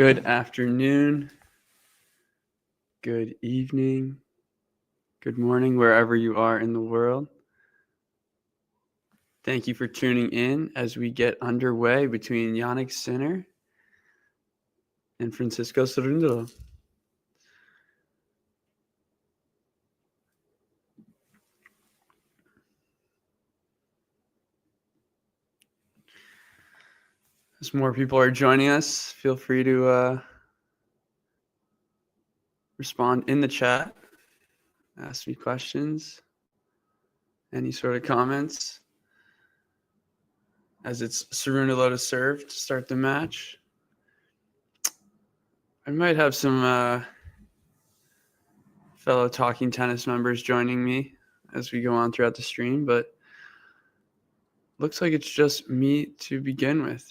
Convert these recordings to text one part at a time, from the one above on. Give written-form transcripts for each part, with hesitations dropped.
Good afternoon, good evening, good morning, wherever you are in the world. Thank you for tuning in as we get underway between Jannik Sinner and Francisco Cerundolo. As more people are joining us, feel free to respond in the chat, ask me questions, any sort of comments, as it's Cerundolo to serve to start the match. I might have some fellow Talking Tennis members joining me as we go on throughout the stream, but looks like it's just me to begin with.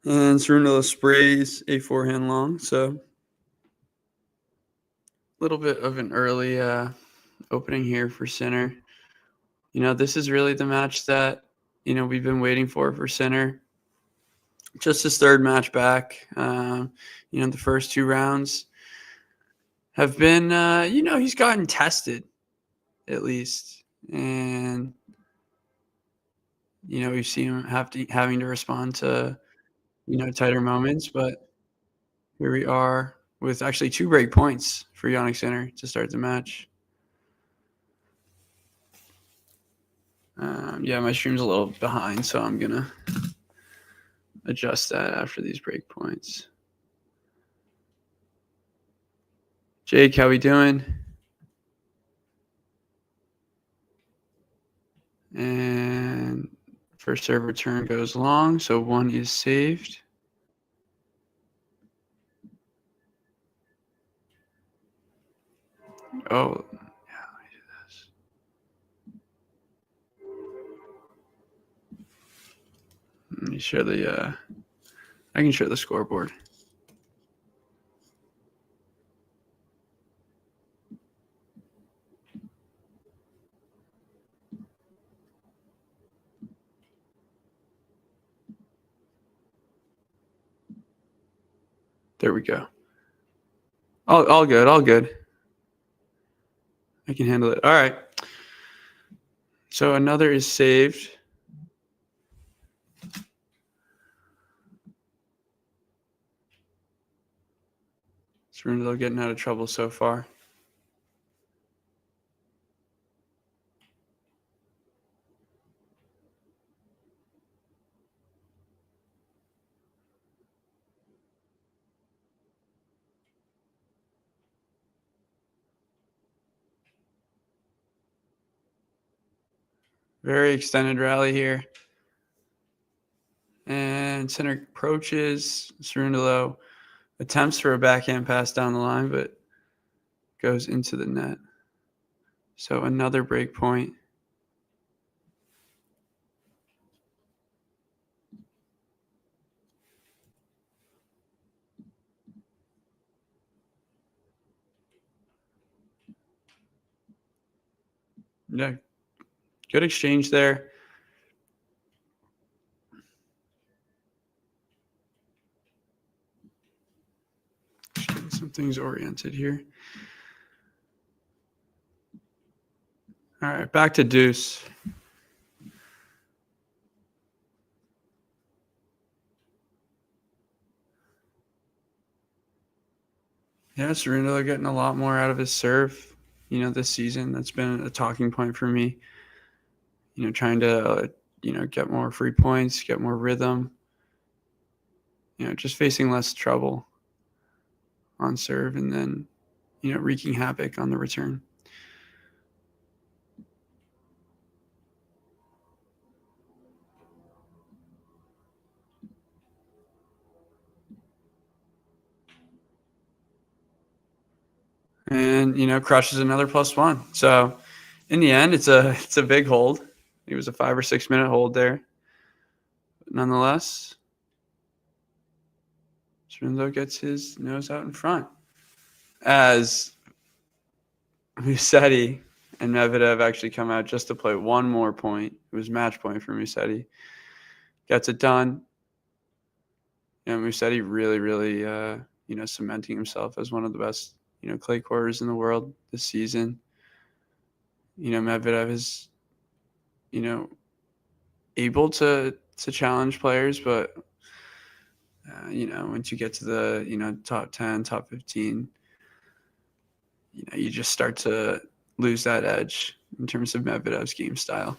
And Cerundolo sprays a forehand long, so a little bit of an early opening here for Sinner. This is really the match that, we've been waiting for Sinner. Just his third match back. The first two rounds have been, he's gotten tested at least. And, we've seen him having to respond to, tighter moments, but here we are with actually 2 break points for Jannik Sinner to start the match. My stream's a little behind, so I'm going to adjust that after these break points. Jake, how we doing? And first serve return goes long, so 1 is saved. Oh, yeah, let me do this. Let me share the, I can share the scoreboard. There we go. All good. I can handle it. All right. So another is saved. Cerundolo getting out of trouble so far. Very extended rally here. And Sinner approaches. Cerundolo attempts for a backhand pass down the line, but goes into the net. So another break point. Yeah, good exchange there. Just getting some things oriented here. All right, back to deuce. Yeah, Cerundolo getting a lot more out of his serve, this season. That's been a talking point for me. Trying to, get more free points, get more rhythm. Just facing less trouble on serve and then, wreaking havoc on the return. And, crushes another +1. So in the end, it's a big hold. It was a 5 or 6 minute hold there. But nonetheless, Cerundolo gets his nose out in front as Musetti and Medvedev actually come out just to play one more point. It was match point for Musetti. Gets it done. Musetti really, really, cementing himself as one of the best, clay courters in the world this season. Medvedev is, able to challenge players, but once you get to the top 10, top 15, you just start to lose that edge in terms of Medvedev's game style.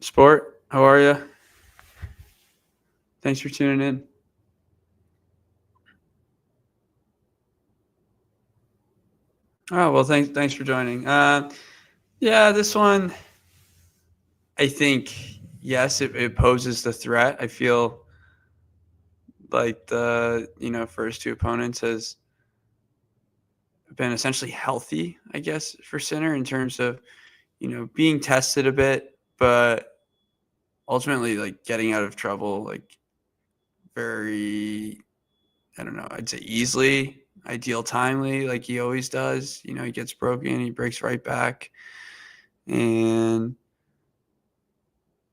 Sport, how are you? Thanks for tuning in. Oh, well, thanks for joining. Yeah, this one, I think, yes, it poses the threat. I feel like the first two opponents has been essentially healthy, I guess, for Sinner in terms of being tested a bit, but ultimately like getting out of trouble like very, I don't know, I'd say easily, ideal timely, like he always does. He gets broken, he breaks right back, and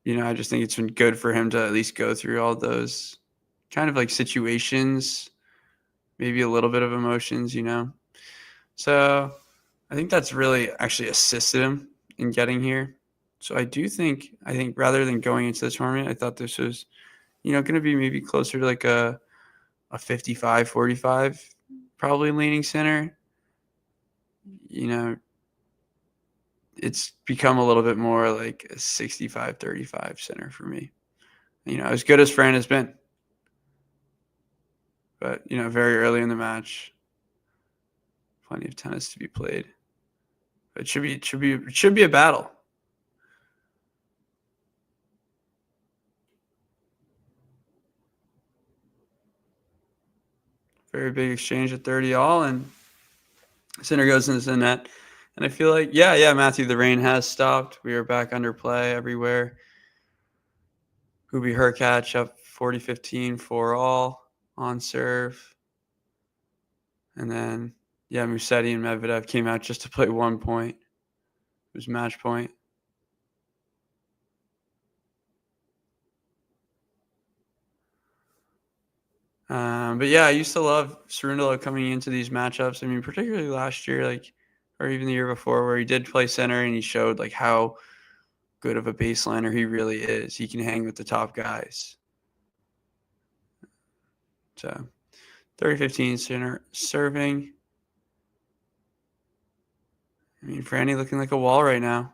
I just think it's been good for him to at least go through all those kind of like situations, maybe a little bit of emotions, So I think that's really actually assisted him in getting here. So I think rather than going into the tournament, I thought this was, going to be maybe closer to like a 55-45, probably leaning Sinner. It's become a little bit more like a 65-35 Sinner for me. As good as Fran has been. But, very early in the match, plenty of tennis to be played. But it should be a battle. Very big exchange at 30 all, and Sinner goes into the net. And I feel like, yeah, Matthew, the rain has stopped. We are back under play everywhere. Hubi Hurkacz up 40-15 for all on serve. And then, Musetti and Medvedev came out just to play 1 point. It was match point. But yeah, I used to love Cerundolo coming into these matchups. I mean, particularly last year, or even the year before, where he did play center and he showed how good of a baseliner he really is. He can hang with the top guys. So 30-15 Sinner serving. I mean, Franny looking like a wall right now.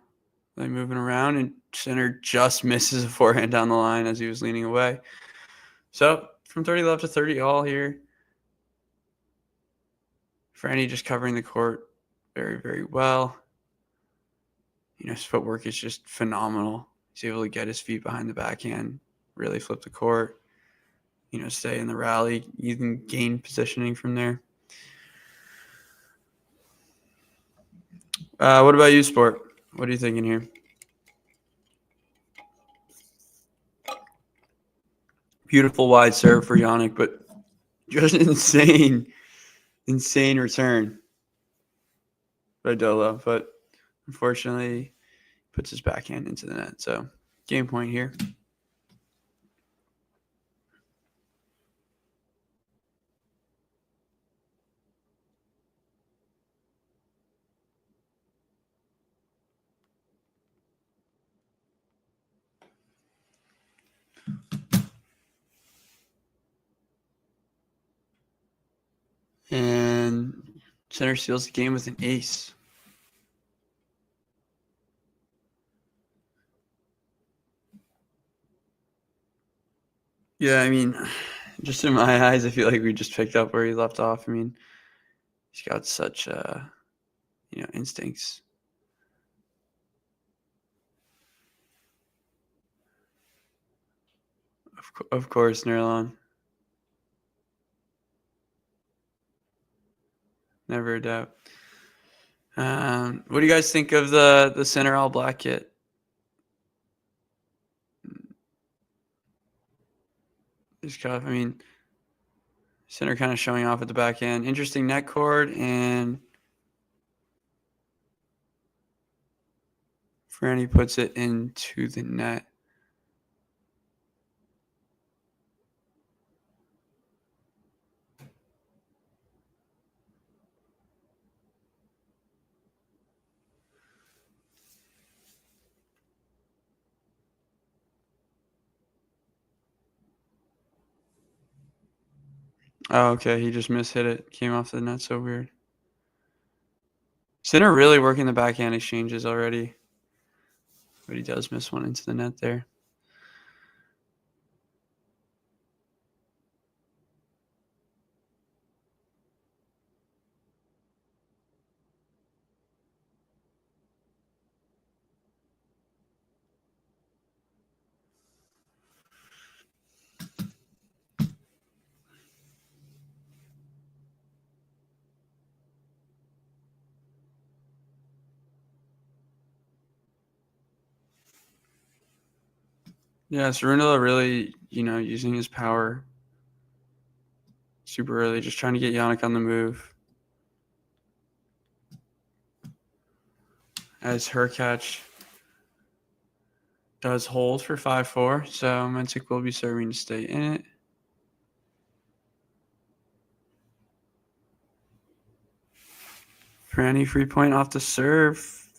Moving around, and Sinner just misses a forehand down the line as he was leaning away. So from 30 love to 30 all here. Franny just covering the court very, very well. His footwork is just phenomenal. He's able to get his feet behind the backhand, really flip the court, stay in the rally. You can gain positioning from there. What about you, Sport? What are you thinking here? Beautiful wide serve for Jannik, but just insane return by Dolo. But unfortunately, puts his backhand into the net. So game point here. And Sinner seals the game with an ace. Yeah, I mean, just in my eyes, I feel like we just picked up where he left off. I mean, he's got such, instincts. Of course, Nerlon. Never a doubt. What do you guys think of the Sinner all black kit? He's got, I mean, Center kind of showing off at the back end. Interesting net cord, and Franny puts it into the net. Oh, okay. He just mishit it. Came off the net. So weird. Center really working the backhand exchanges already. But he does miss one into the net there. Yeah, Cerundolo really, using his power super early, just trying to get Jannik on the move. As her catch does hold for 5-4, so Mentic will be serving to stay in it. Franny free point off the serve.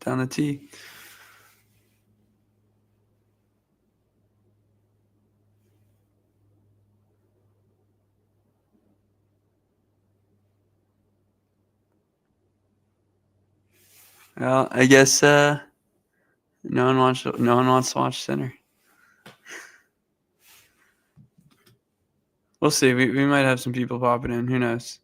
Down the tee. Well, I guess no one wants to watch center. We'll see. We might have some people popping in. Who knows?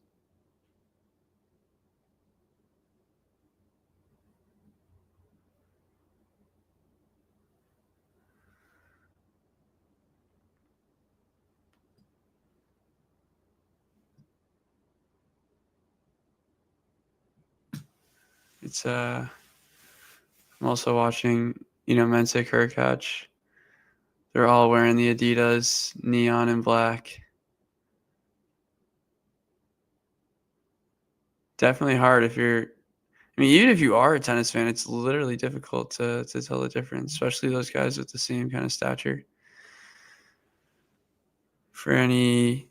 It's I'm also watching, Mentic her catch. They're all wearing the Adidas neon and black. Definitely hard if you're. Even if you are a tennis fan, it's literally difficult to tell the difference, especially those guys with the same kind of stature. Franny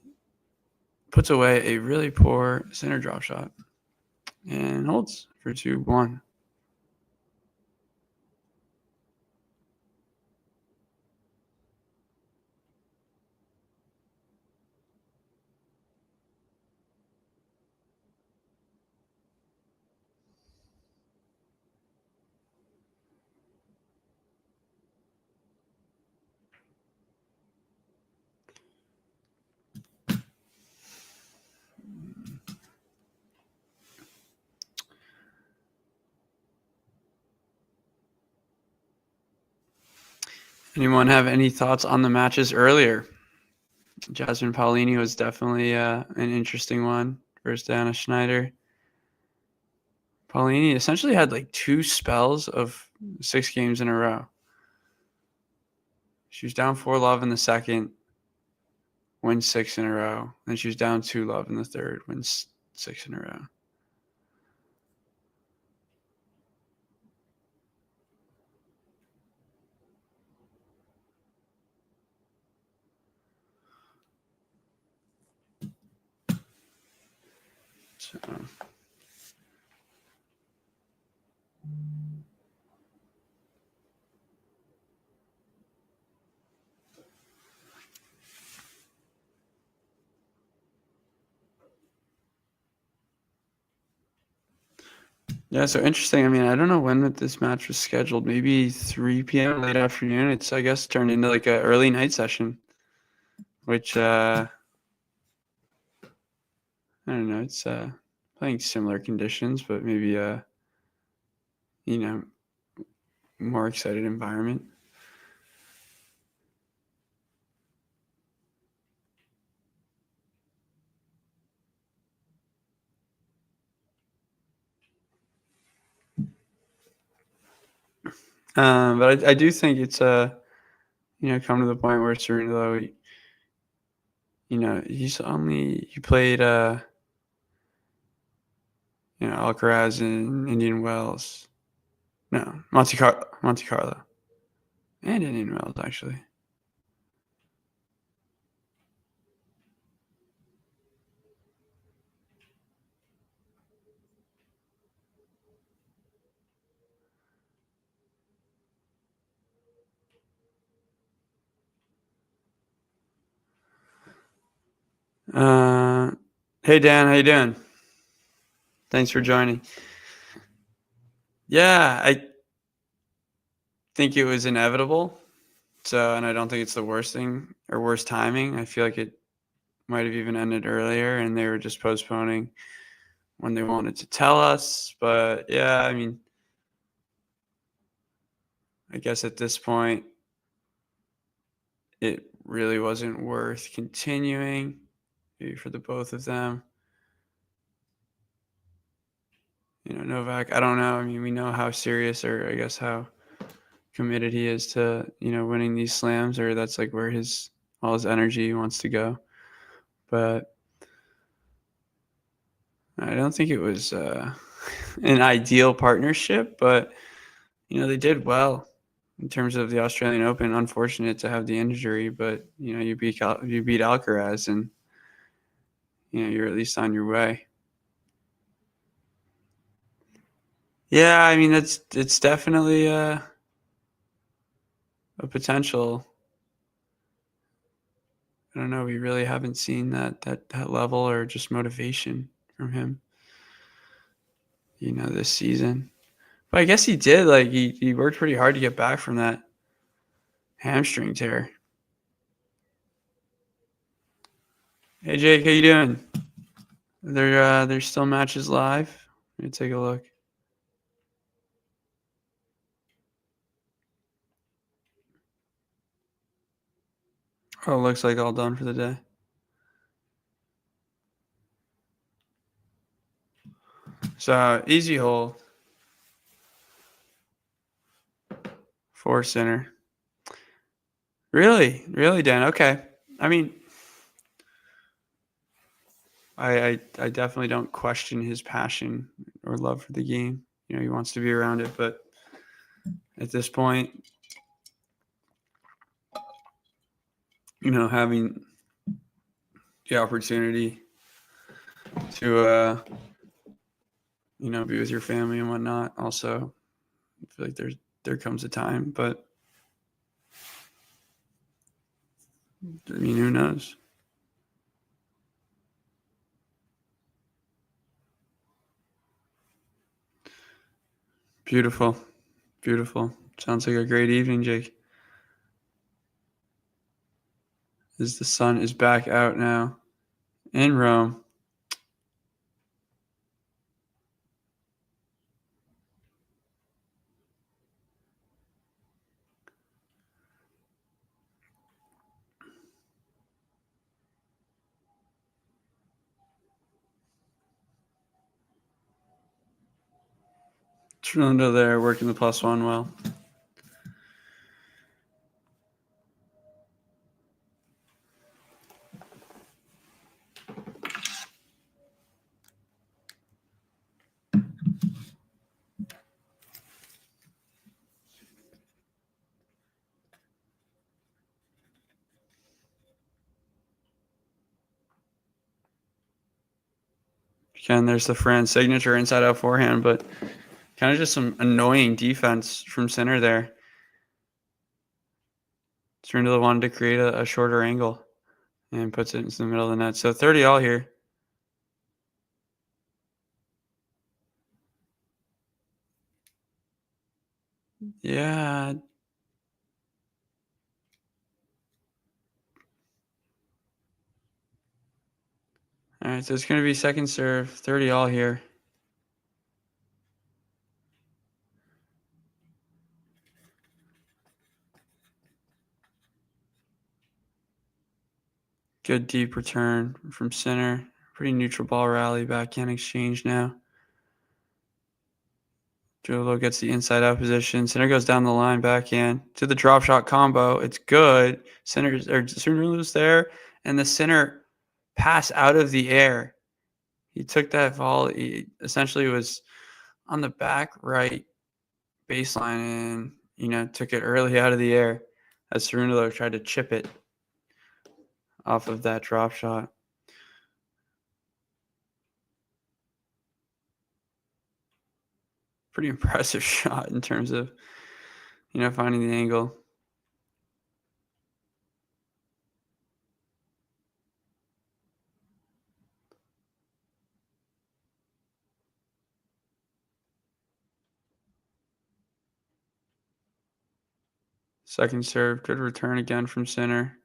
puts away a really poor center drop shot and holds for 2-1. Anyone have any thoughts on the matches earlier? Jasmine Paolini was definitely an interesting one versus Diana Schneider. Paolini essentially had like 2 spells of 6 games in a row. She was down 4-love in the second, wins 6 in a row. Then she was down 2-love in the third, wins 6 in a row. So. Yeah, so interesting. I don't know when this match was scheduled. Maybe 3 p.m. late afternoon. It's, I guess, turned into like an early night session, which I don't know. It's playing similar conditions, but maybe more excited environment. But I do think it's come to the point where Cerundolo he played Alcaraz in Indian Wells. No, Monte Carlo. And Indian Wells, actually. Hey Dan, how you doing? Thanks for joining. Yeah, I think it was inevitable. And I don't think it's the worst thing or worst timing. I feel like it might have even ended earlier, and they were just postponing when they wanted to tell us. But yeah, I mean, I guess at this point, it really wasn't worth continuing, maybe for the both of them. Novak, I don't know. I mean, we know how serious, or I guess how committed he is to, winning these slams, or that's like where all his energy wants to go. But I don't think it was an ideal partnership, but they did well in terms of the Australian Open. Unfortunate to have the injury, but you beat Alcaraz, and you're at least on your way. Yeah, I mean it's definitely a potential. I don't know. We really haven't seen that level or just motivation from him, this season. But I guess he did. Like he worked pretty hard to get back from that hamstring tear. Hey Jake, how you doing? There's still matches live. Let me take a look. Oh, it looks like all done for the day. So easy hole. 4 center. Really, Dan. Okay. I mean, I definitely don't question his passion or love for the game. He wants to be around it, but at this point, having the opportunity to be with your family and whatnot. Also, I feel like there comes a time, but I mean, who knows? Beautiful. Sounds like a great evening, Jake. As the sun is back out now in Rome. Cerundolo there, working the +1 well. Again, there's the Fran signature inside out forehand, but kind of just some annoying defense from center there. Cerundolo wanted to create a shorter angle and puts it into the middle of the net. So 30 all here. Yeah. All right, so it's going to be second serve, 30 all here. Good deep return from center. Pretty neutral ball rally, backhand exchange now. Jolo gets the inside out position. Center goes down the line, backhand to the drop shot combo. It's good. Cerundolo's there, and the center pass out of the air. He took that volley. He essentially was on the back right baseline and, took it early out of the air as Cerundolo tried to chip it off of that drop shot. Pretty impressive shot in terms of, finding the angle. Second serve, good return again from center.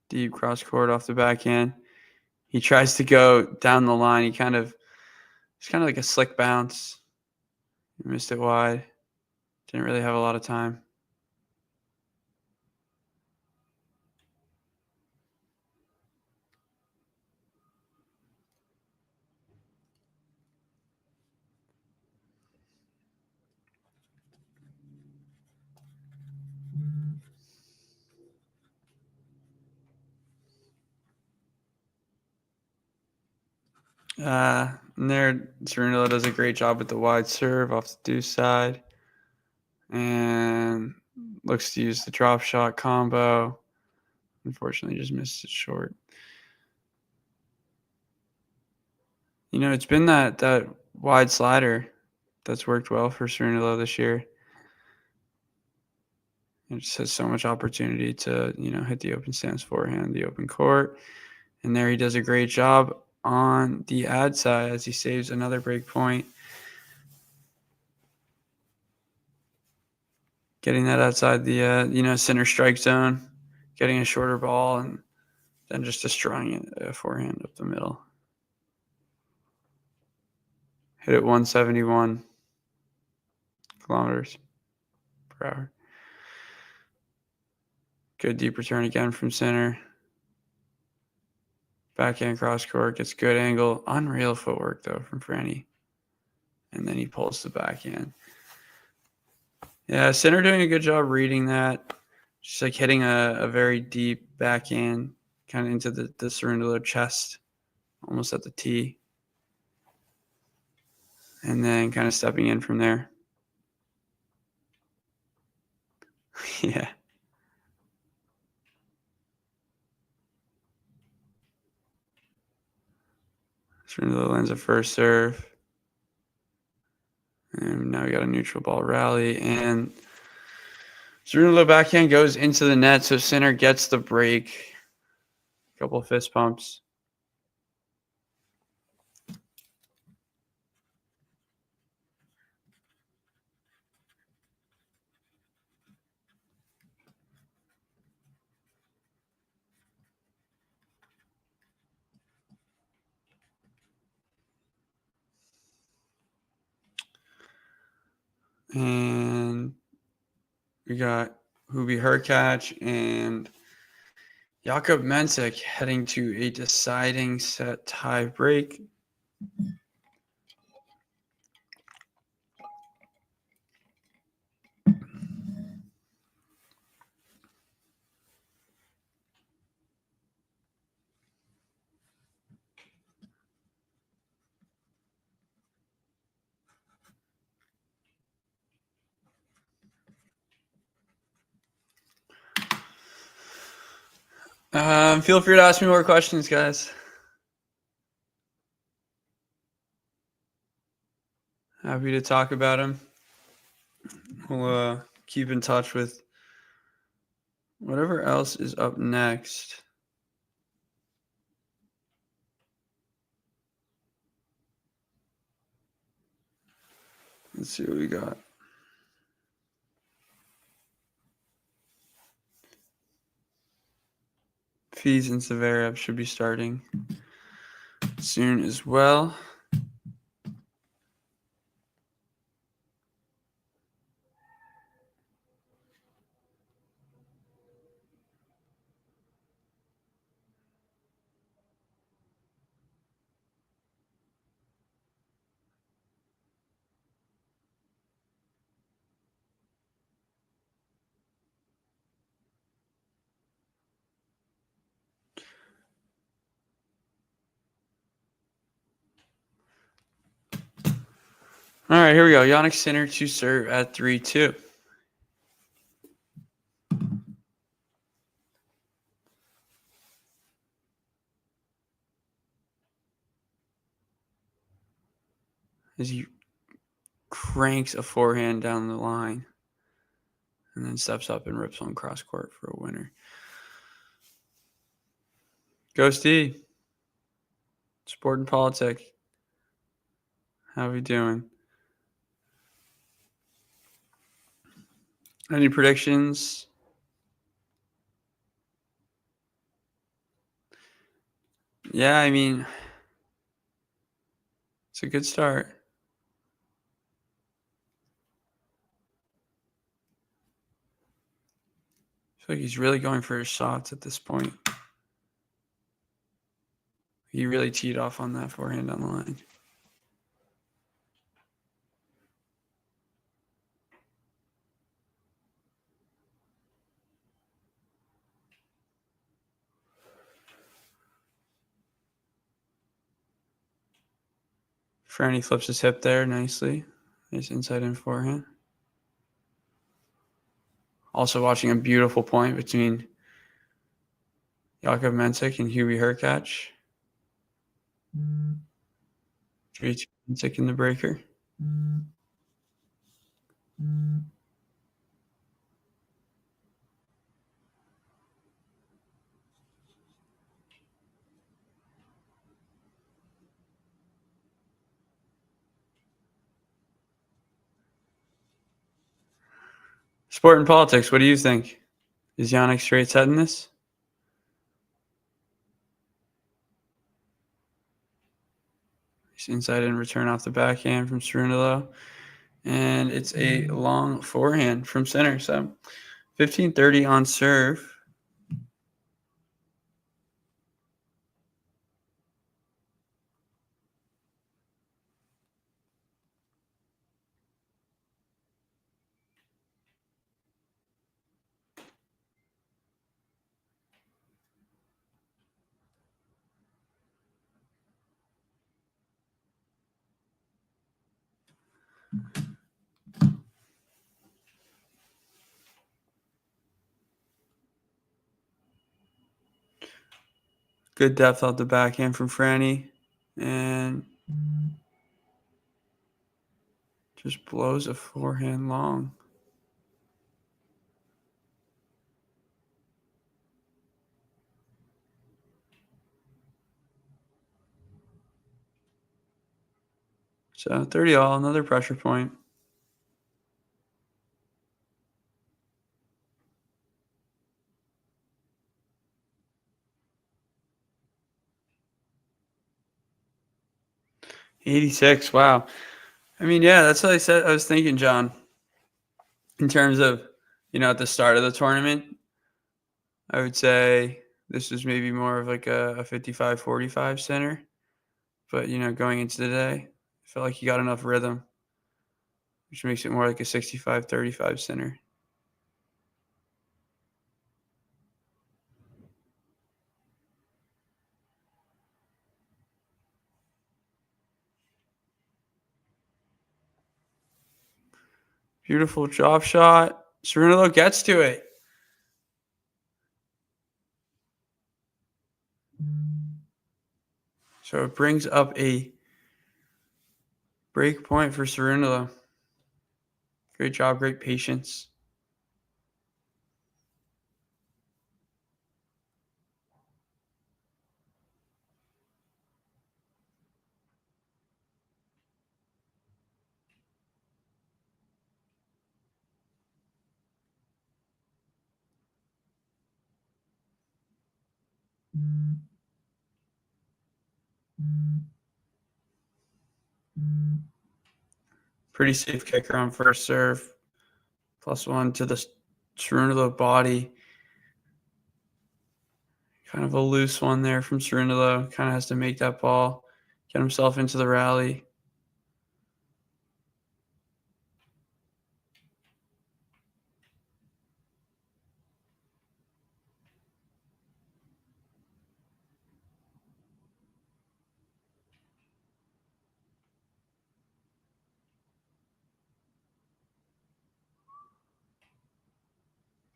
Deep cross court off the backhand. He tries to go down the line. It's kind of like a slick bounce. He missed it wide. Didn't really have a lot of time. And there, Cerundolo does a great job with the wide serve off the deuce side. And looks to use the drop shot combo. Unfortunately, just missed it short. It's been that wide slider that's worked well for Cerundolo this year. It just has so much opportunity to, hit the open stance forehand, the open court. And there he does a great job on the ad side as he saves another break point. Getting that outside the, center strike zone, getting a shorter ball, and then just destroying it forehand up the middle. Hit it 171 kilometers per hour. Good deep return again from center. Backhand cross court, gets good angle. Unreal footwork, though, from Franny. And then he pulls the backhand. Yeah, center doing a good job reading that. Just like hitting a very deep backhand kind of into the Cerundolo chest, almost at the tee. And then kind of stepping in from there. Yeah. Cerundolo lands a first serve. And now we got a neutral ball rally. And Cerundolo backhand goes into the net, so center gets the break. A couple of fist pumps. And we got Hubi Hurkacz and Jakob Mensik heading to a deciding set tie break. Feel free to ask me more questions, guys. Happy to talk about them. We'll keep in touch with whatever else is up next. Let's see what we got. Fees and Zverev should be starting soon as well. All right, here we go. Jannik Sinner to serve at 3-2. As he cranks a forehand down the line and then steps up and rips on cross court for a winner. Ghosty, sport and politics. How we doing? Any predictions? Yeah, I mean, it's a good start. I feel like he's really going for his shots at this point. He really teed off on that forehand on the line. Franny flips his hip there nicely. Nice inside in forehand. Also watching a beautiful point between Jakub Mensik and Hubie Hurkacz. 3-2 Mensik in the breaker. Sport and politics, what do you think? Is Jannik straight setting this? He's inside in return off the backhand from Cerundolo. And it's a long forehand from center. So 15-30 on serve. Good depth off the backhand from Franny. And just blows a forehand long. So 30 all, another pressure point. $86. Wow. I mean, yeah, that's what I said. I was thinking, John, in terms of, at the start of the tournament, I would say this is maybe more of like a 55-45 center. But, going into the day, I felt like he got enough rhythm, which makes it more like a 65-35 center. Beautiful drop shot. Cerundolo gets to it. So it brings up a break point for Cerundolo. Great job, great patience. Pretty safe kicker on first serve. +1 to the Cerundolo body. Kind of a loose one there from Cerundolo. Kind of has to make that ball, get himself into the rally.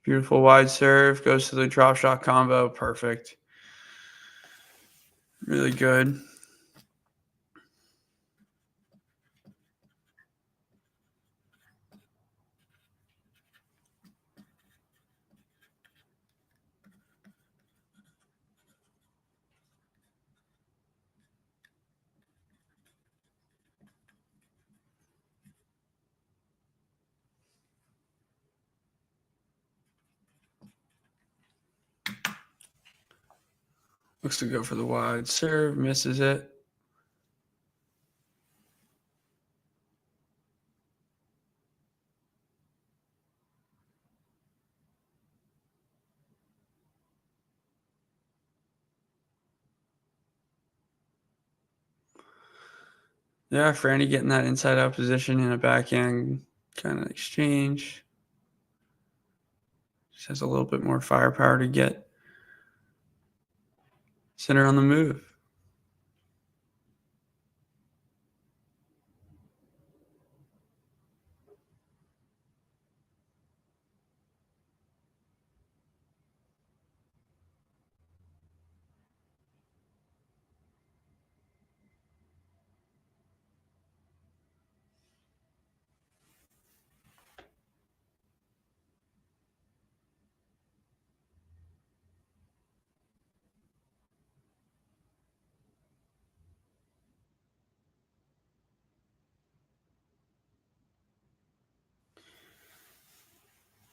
Beautiful wide serve. Goes to the drop shot combo. Perfect. Really good. Looks to go for the wide serve. Misses it. Yeah, Franny getting that inside out position in a backhand kind of exchange. Just has a little bit more firepower to get center on the move.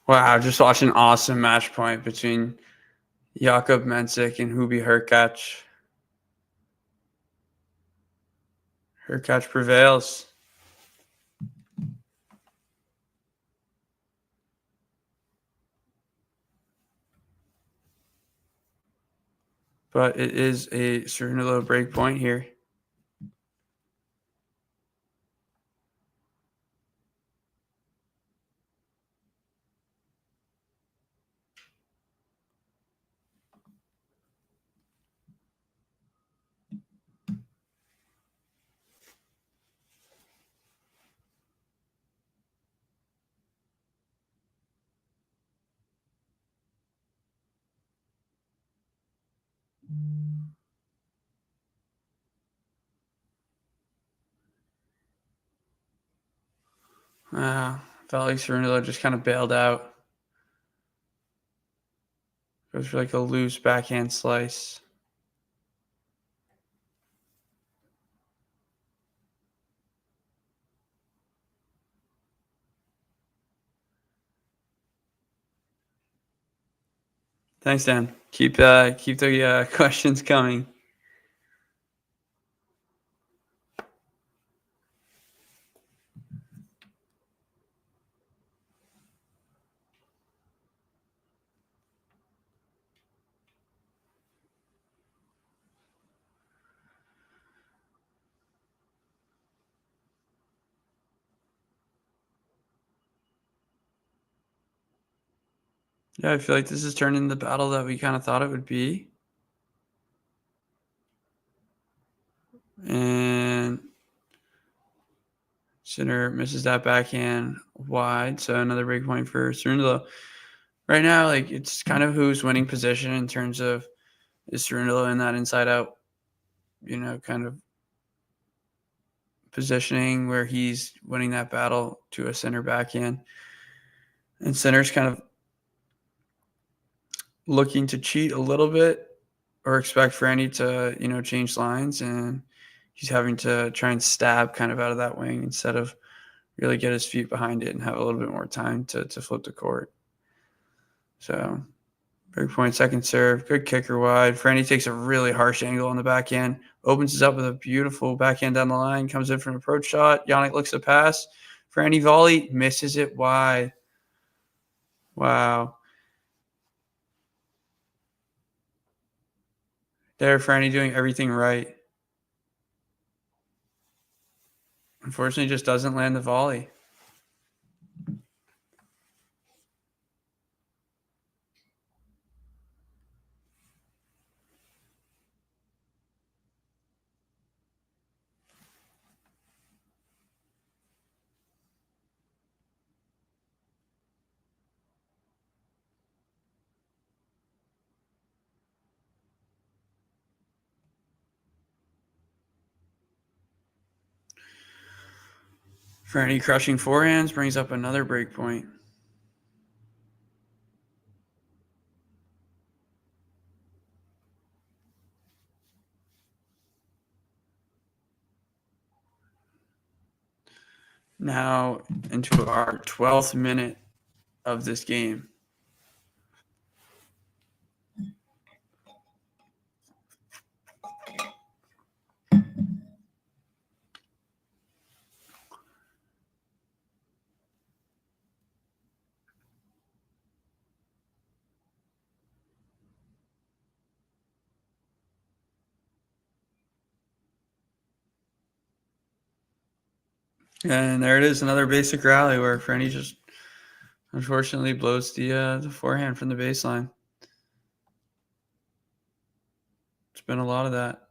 Wow, just watched an awesome match point between Jakob Mensik and Hubi Hurkacz. Hurkacz prevails. But it is a Cerundolo break point here. Felt like Cerundolo just kind of bailed out. Goes for like a loose backhand slice. Thanks, Dan. Keep the questions coming. Yeah, I feel like this is turning the battle that we kind of thought it would be. And Sinner misses that backhand wide. So another big point for Cerundolo. Right now, like it's kind of who's winning position in terms of is Cerundolo in that inside out, kind of positioning where he's winning that battle to a center backhand. And Center's kind of looking to cheat a little bit or expect Franny to, change lines, and he's having to try and stab kind of out of that wing instead of really get his feet behind it and have a little bit more time to flip the court. So break point, second serve, good kicker wide. Franny takes a really harsh angle on the backhand, opens it up with a beautiful backhand down the line, comes in for an approach shot. Jannik looks to pass. Franny volley, misses it wide. Wow. There, Franny doing everything right. Unfortunately, just doesn't land the volley. Franny crushing forehands brings up another break point. Now into our 12th minute of this game. And there it is, another basic rally where Franny just unfortunately blows the forehand from the baseline. It's been a lot of that.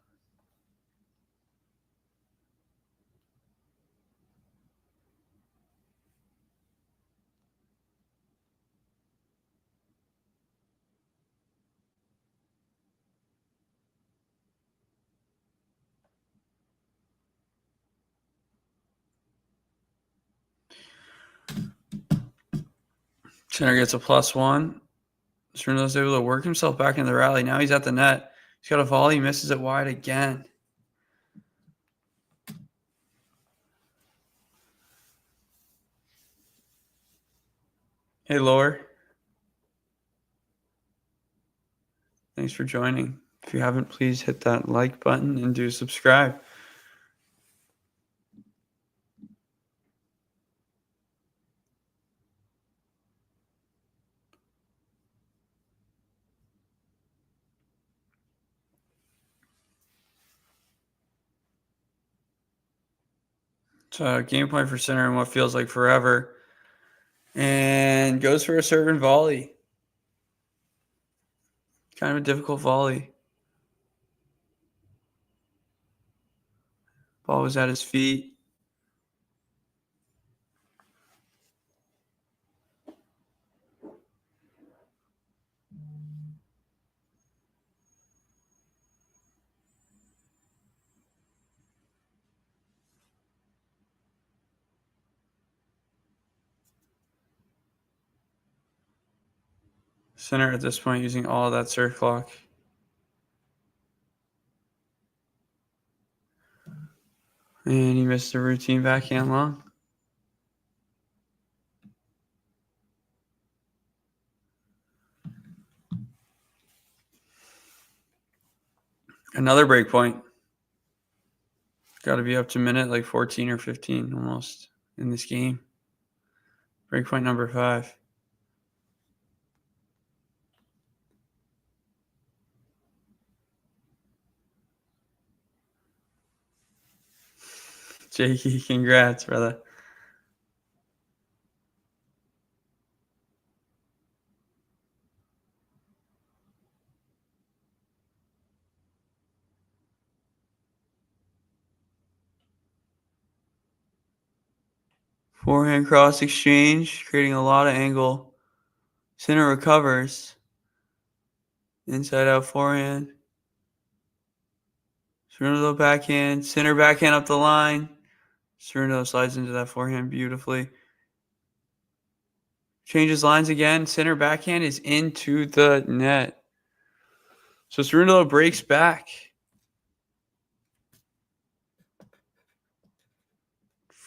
Center gets a +1. Cerundolo's able to work himself back into the rally. Now he's at the net. He's got a volley, misses it wide again. Hey, Lower. Thanks for joining. If you haven't, please hit that like button and do subscribe. So game point for center in what feels like forever. And goes for a serve and volley. Kind of a difficult volley. Ball was at his feet. Center at this point using all of that serve clock. And he missed a routine backhand long. Another break point. Got to be up to minute like 14 or 15 almost in this game. Break point number 5. Jakey, congrats, brother. Forehand cross exchange, creating a lot of angle. Center recovers. Inside out forehand. Cerundolo backhand. Center backhand up the line. Cerundolo slides into that forehand beautifully. Changes lines again. Center backhand is into the net. So Cerundolo breaks back.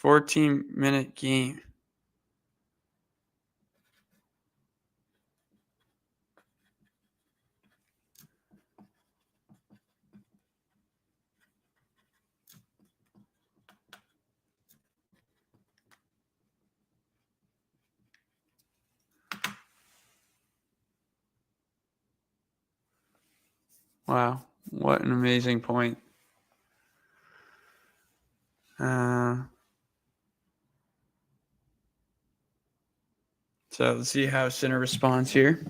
14-minute game. Wow, what an amazing point. So let's see how center responds here.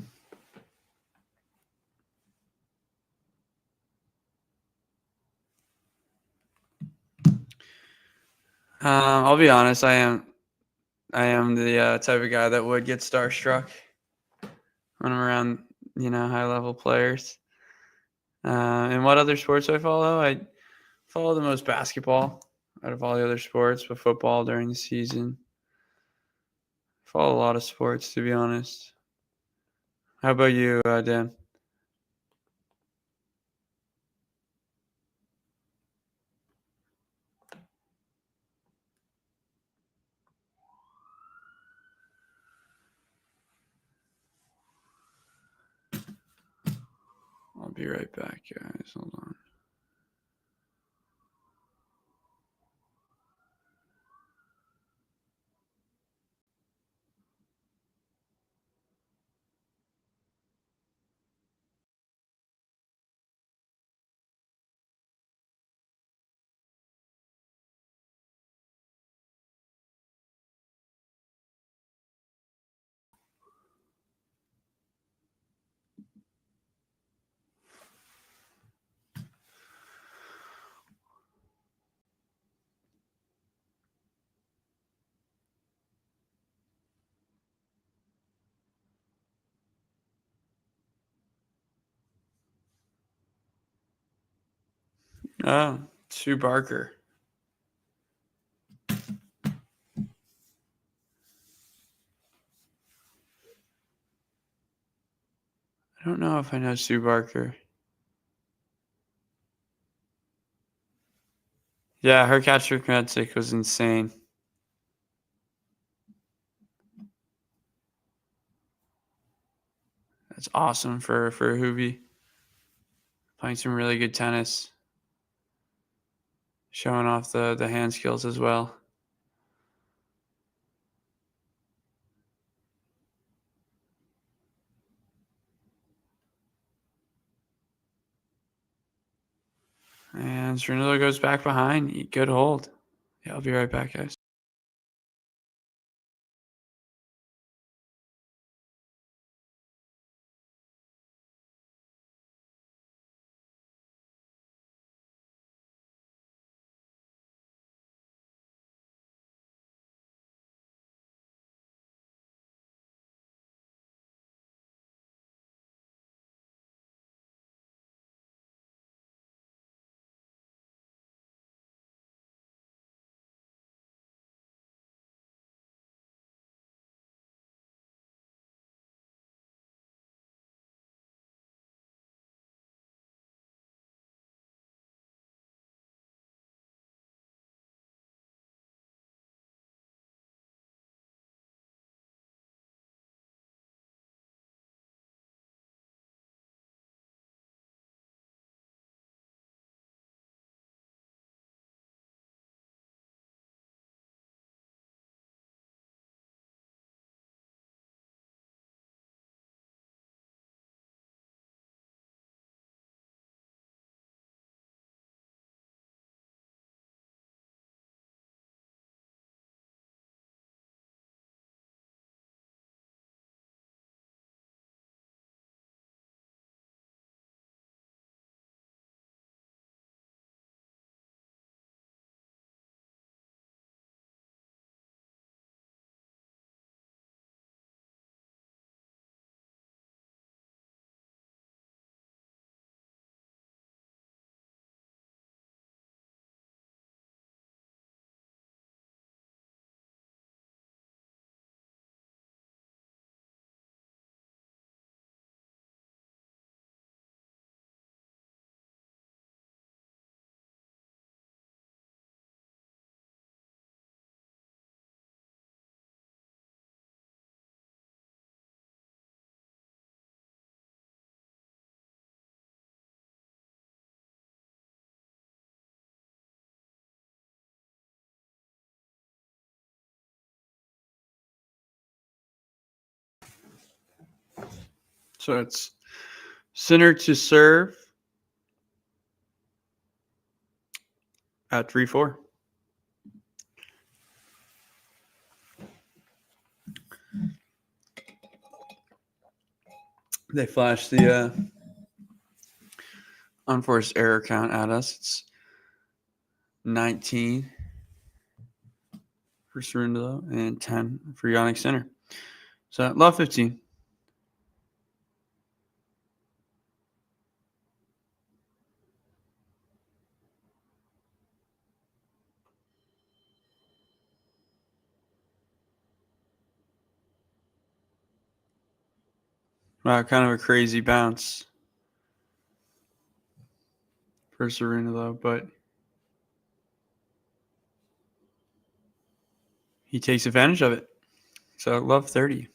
I'll be honest, I am the type of guy that would get starstruck when I'm around, high level players. And what other sports do I follow? I follow the most basketball. out of all the other sports, but football during the season. I follow a lot of sports, to be honest. How about you, Dan? I'll be right back, guys. Hold on. Oh, Sue Barker. I don't know if I know Sue Barker. Yeah, her catch for Magic was insane. That's awesome for Hoovie. Playing some really good tennis. Showing off the hand skills as well. And Cerundolo goes back behind. Good hold. Yeah, I'll be right back, guys. So it's center to serve at 3-4. They flash the unforced error count at us. It's 19 for Cerundolo and 10 for Jannik center. So love 15. Wow, kind of a crazy bounce for Cerundolo, but he takes advantage of it. So love 30.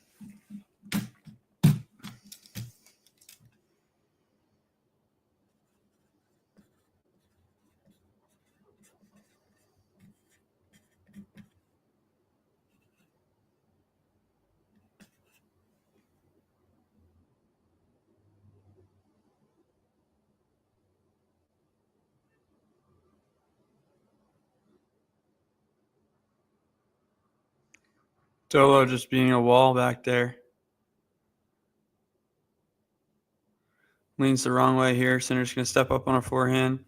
Dolo just being a wall back there. Leans the wrong way here. Sinner's going to step up on a forehand.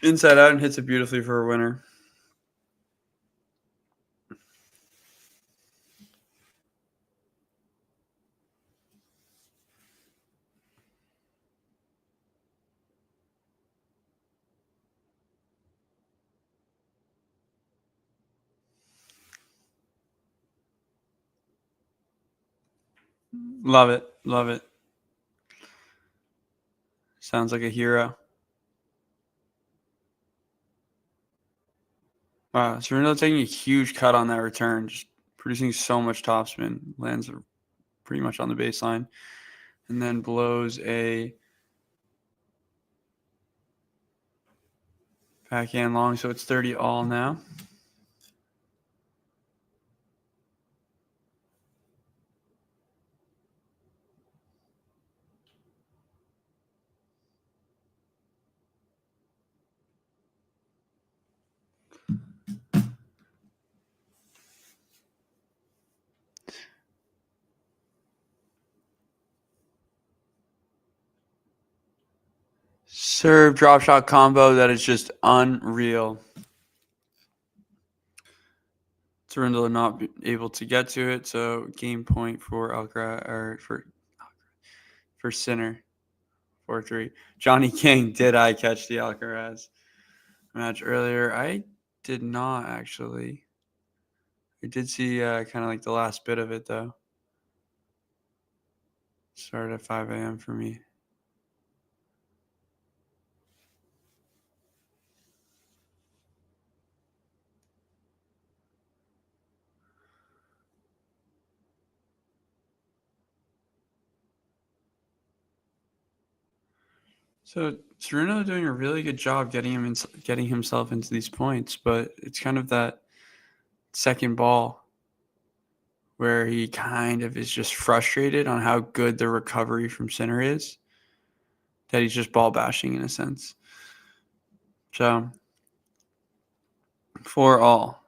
Inside out and hits it beautifully for a winner. Love it. Love it. Sounds like a hero. Wow. Cerundolo taking a huge cut on that return. Just producing so much topspin. Lands pretty much on the baseline. And then blows a backhand long. So it's 30 all now. Serve drop shot combo that is just unreal. Cerundolo not able to get to it, so game point for Alcaraz or for Sinner. 4-3. Johnny King, did I catch the Alcaraz match earlier? I did not actually. I did see kind of like the last bit of it though. Started at 5 a.m. for me. So Cerundolo doing a really good job getting himself into these points, but it's kind of that second ball where he kind of is just frustrated on how good the recovery from Sinner is, that he's just ball bashing in a sense. So 4 all.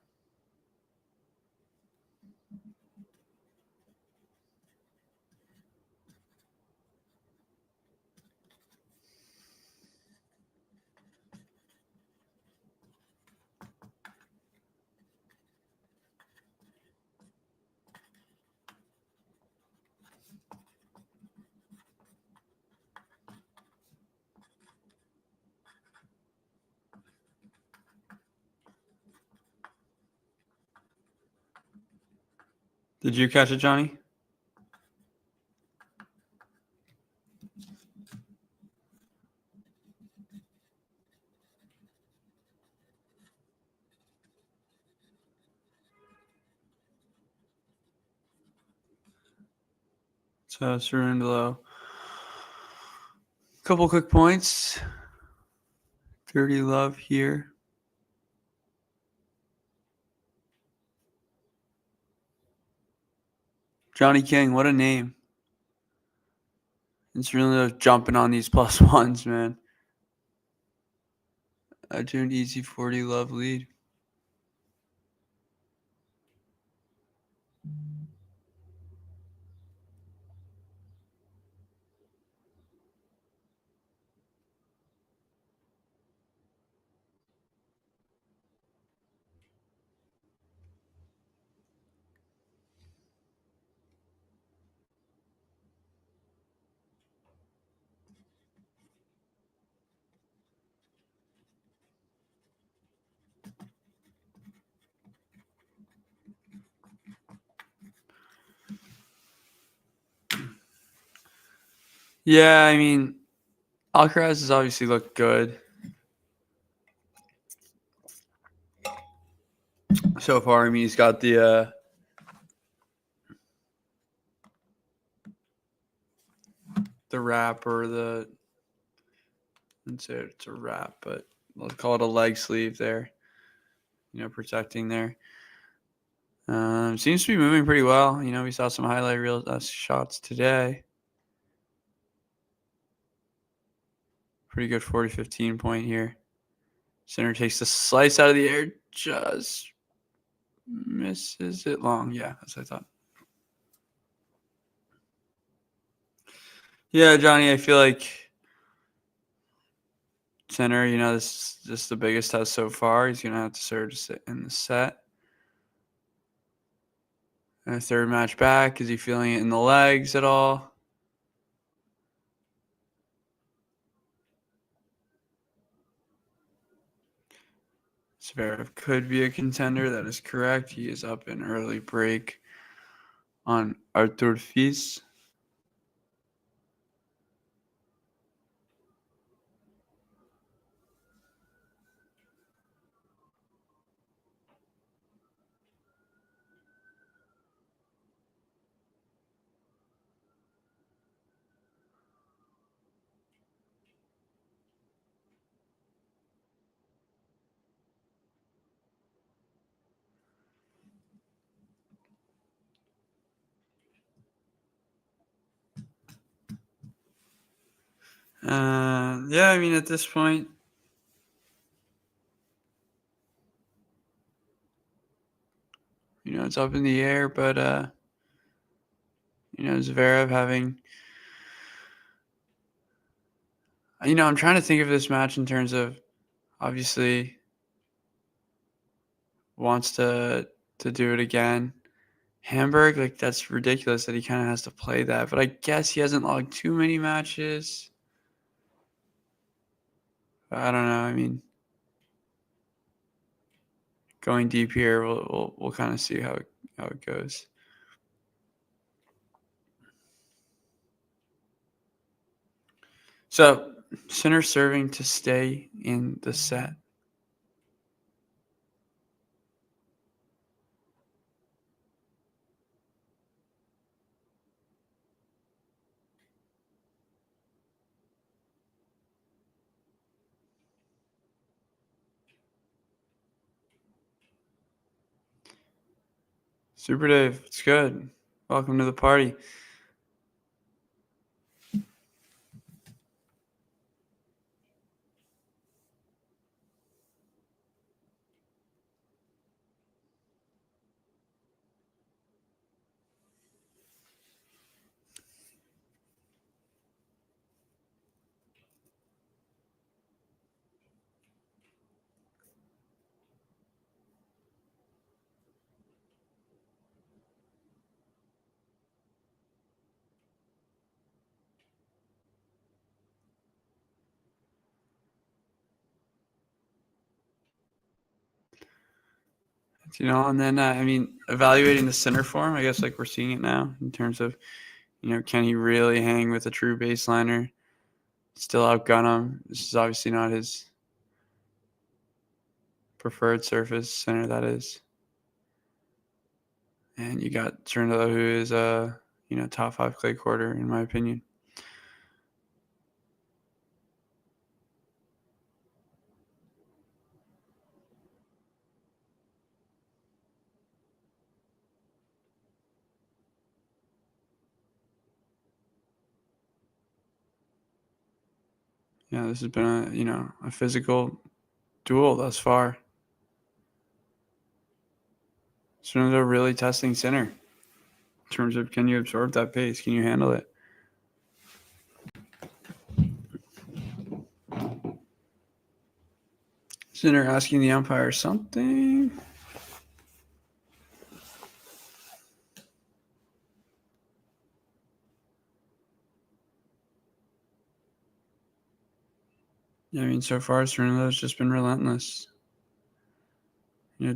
Did you catch it, Johnny? So Cerundolo, couple quick points. 30 love here. Johnny King, what a name. And Cerundolo jumping on these plus ones, man. I do an easy 40 love lead. Yeah, I mean, Alcaraz has obviously looked good so far. I mean, he's got the wrap or the, let's say it's a wrap, but let's call it a leg sleeve there. Protecting there. Seems to be moving pretty well. We saw some highlight reel shots today. Pretty good 40-15 point here. Center takes the slice out of the air, just misses it long. Yeah, that's what I thought. Yeah, Johnny, I feel like center, this is just the biggest test so far. He's going to have to serve to sit in the set. And a third match back. Is he feeling it in the legs at all? Zverev could be a contender. That is correct. He is up in early break on Artur Fils. Yeah, I mean, at this point, it's up in the air, but, Zverev having, I'm trying to think of this match in terms of, obviously, wants to do it again. Hamburg, like, that's ridiculous that he kind of has to play that, but I guess he hasn't logged too many matches. I don't know. I mean, going deep here, we'll kind of see how it goes. So, Sinner serving to stay in the set. Super Dave, it's good. Welcome to the party. And then, I mean, evaluating the center form, I guess, like we're seeing it now in terms of, can he really hang with a true baseliner? Still outgun him. This is obviously not his preferred surface center, that is. And you got Cerundolo, who is a, top 5 clay quarter, in my opinion. Yeah, this has been a physical duel thus far. Cerundolo really testing center in terms of, can you absorb that pace? Can you handle it? Sinner asking the umpire something. Yeah, I mean, so far, Cerundolo's just been relentless.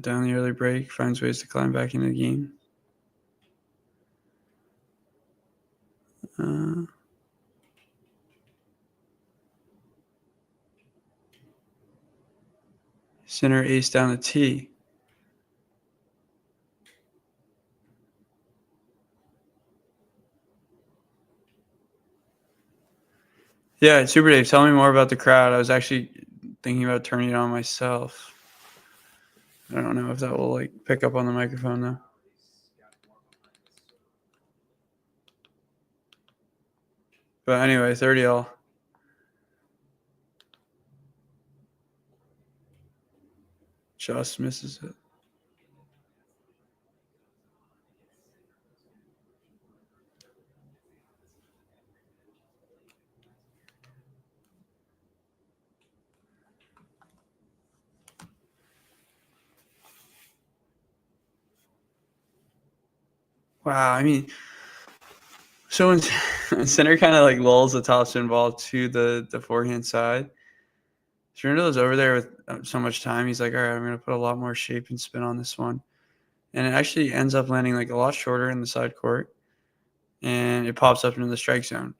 Down the early break, finds ways to climb back into the game. Center ace down the tee. Yeah, Super Dave, tell me more about the crowd. I was actually thinking about turning it on myself. I don't know if that will like pick up on the microphone though. But anyway, 30-all. Just misses it. Wow, I mean, so when center kind of like lulls the topspin ball to the forehand side, Cerundolo's over there with so much time. He's like, all right, I'm going to put a lot more shape and spin on this one. And it actually ends up landing like a lot shorter in the side court. And it pops up into the strike zone.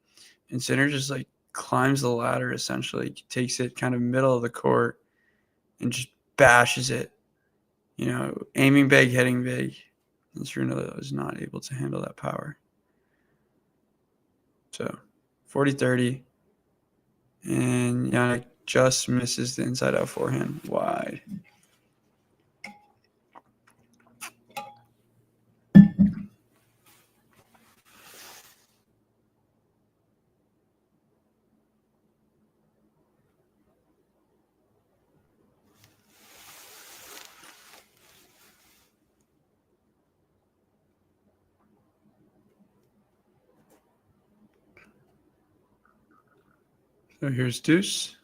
And center just like climbs the ladder essentially, takes it kind of middle of the court and just bashes it. You know, aiming big, hitting big. And Cerundolo is not able to handle that power. So 40-30. And Jannik just misses the inside out forehand wide. So here's deuce.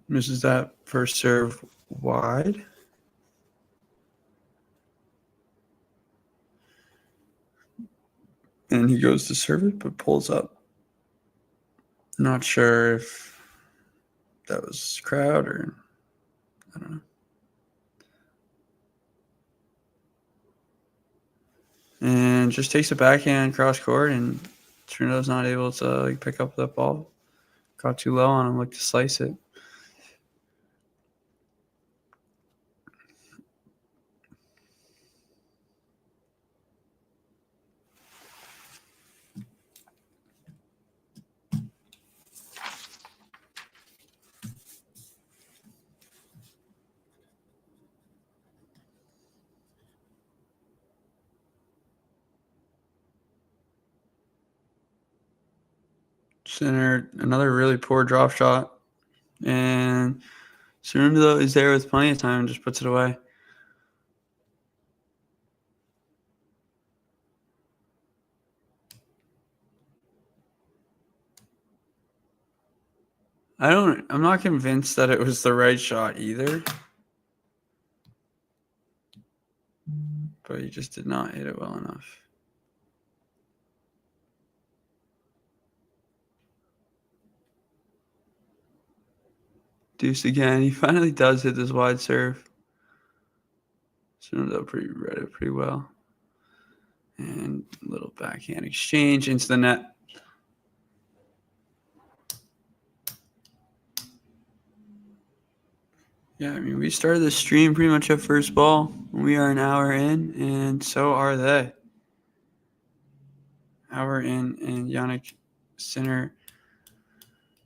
Misses that first serve wide. And he goes to serve it, but pulls up. Not sure if that was crowd or I don't know. And just takes a backhand cross court, and Cerundolo's not able to like pick up that ball. Got too low on him, looked to slice it. Center, another really poor drop shot. And Cerundolo is there with plenty of time and just puts it away. I'm not convinced that it was the right shot either. But he just did not hit it well enough. Deuce again. He finally does hit this wide serve. Cerundolo read it pretty well. And a little backhand exchange into the net. Yeah, I mean, we started the stream pretty much at first ball. We are an hour in, and so are they. Hour in, and Jannik Sinner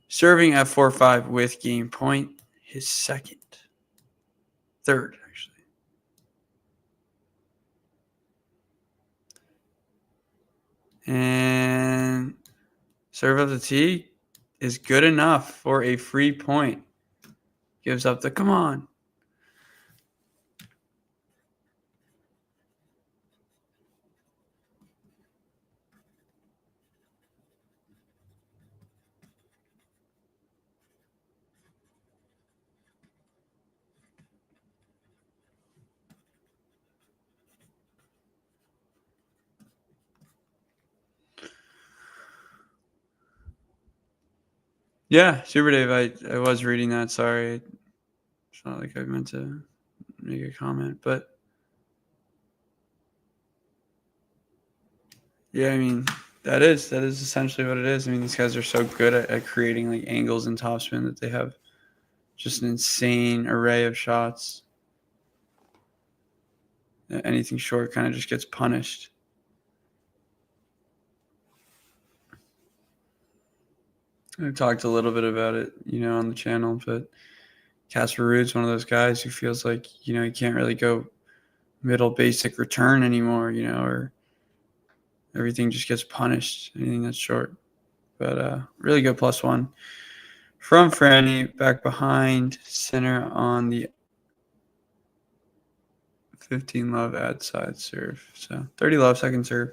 serving at 4-5 with game point. His third, actually. And serve up the tee is good enough for a free point. Gives up the come on. Yeah, Super Dave, I was reading that. Sorry. It's not like I meant to make a comment, but yeah, I mean, that is essentially what it is. I mean, these guys are so good at creating like angles and topspin that they have Just an insane array of shots. Anything short kind of just gets punished. I've talked a little bit about it, on the channel, but Casper Ruud's one of those guys who feels like, he can't really go middle basic return anymore, or everything just gets punished, anything that's short. But really good +1 from Franny, back behind center on the 15 love ad side serve. So 30 love second serve.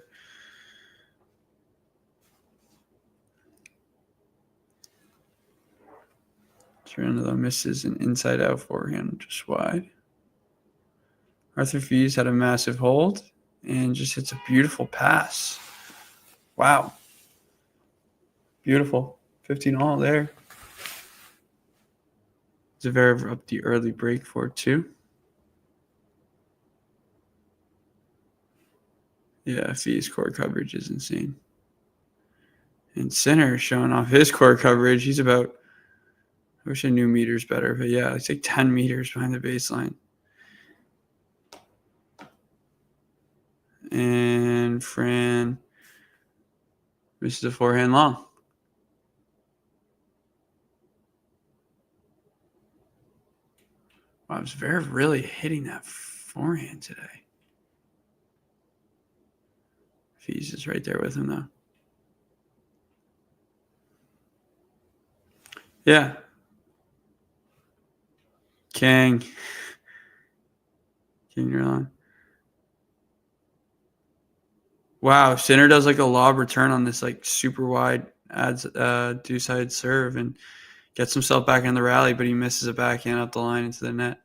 Cerundolo misses an inside out forehand, just wide. Arthur Fees had a massive hold and just hits a beautiful pass. Wow. Beautiful. 15 all there. Zverev up the early break for 2. Yeah, Fee's core coverage is insane. And Sinner showing off his core coverage. He's about, I wish I knew meters better, but yeah, it's like 10 meters behind the baseline. And Fran misses a forehand long. Wow, Zverev really hitting that forehand today. Fees is right there with him, though. Yeah. King you're on. Wow, Sinner does like a lob return on this like super wide deuce-side serve and gets himself back in the rally, but he misses a backhand up the line into the net.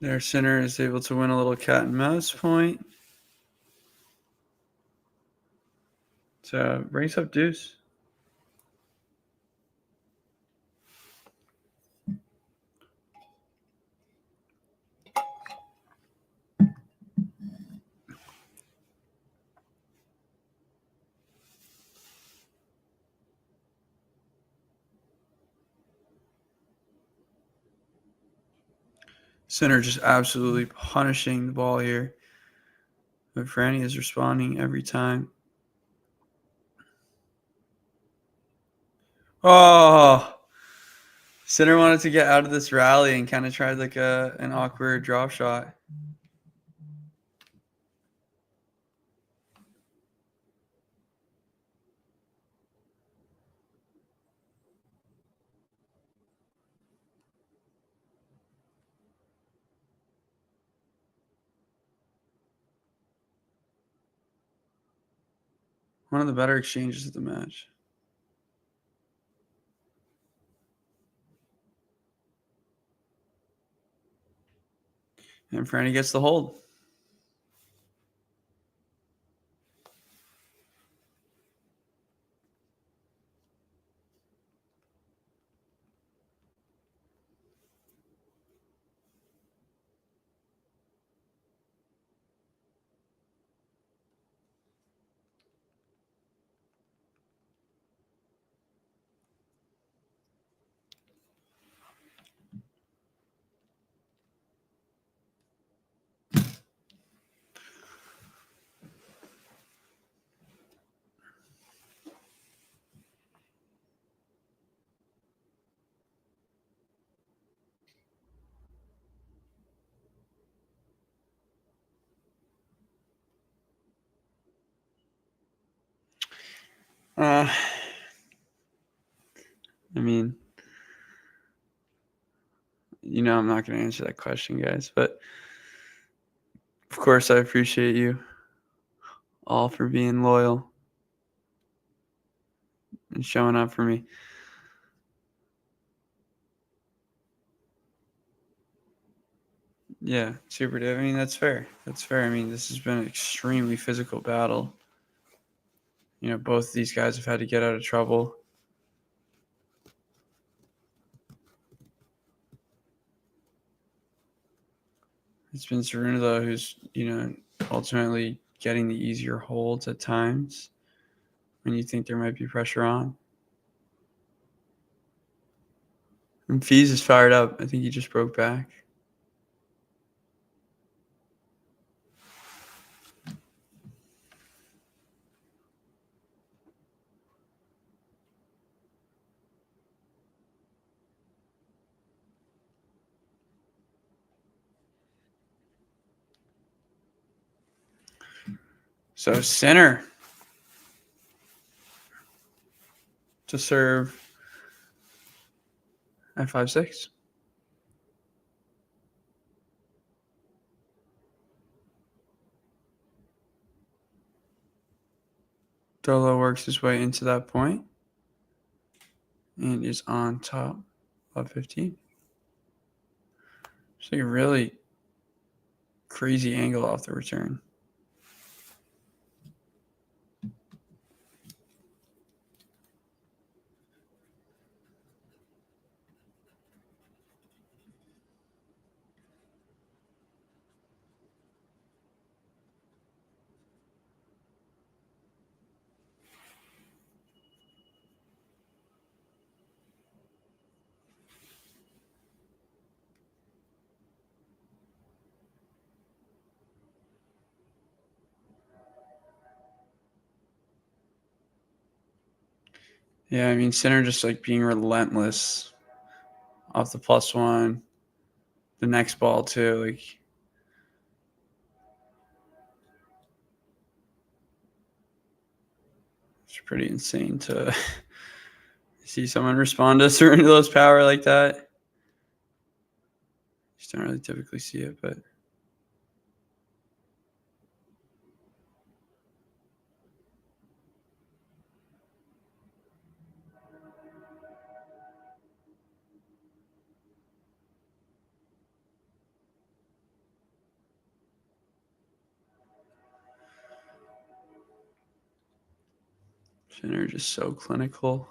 Their Sinner is able to win a little cat and mouse point. So brings up deuce. Sinner just absolutely punishing the ball here. But Franny is responding every time. Oh, Sinner wanted to get out of this rally and kind of tried like an awkward drop shot. One of the better exchanges of the match. And Franny gets the hold. I mean, I'm not going to answer that question, guys. But of course, I appreciate you all for being loyal and showing up for me. Yeah, super div. I mean, that's fair. That's fair. I mean, this has been an extremely physical battle. Both of these guys have had to get out of trouble. It's been Cerundolo who's, ultimately getting the easier holds at times when you think there might be pressure on. And Fees is fired up. I think he just broke back. So center to serve at 5-6. Dolo works his way into that point and is on top of 15. It's like a really crazy angle off the return. Yeah, I mean, center just like being relentless off the +1. The next ball, too. Like, it's pretty insane to see someone respond to Cerundolo's power like that. Just don't really typically see it, but. Center just so clinical.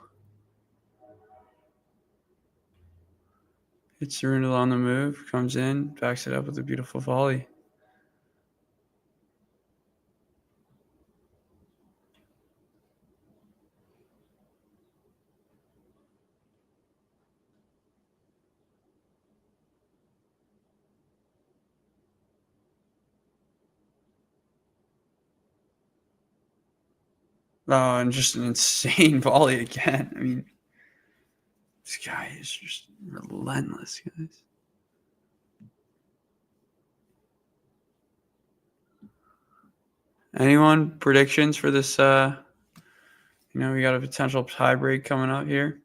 Hits Cerundolo on the move, comes in, backs it up with a beautiful volley. Oh, and just an insane volley again. I mean, this guy is just relentless, guys. Anyone predictions for this? We got a potential tiebreak coming up here.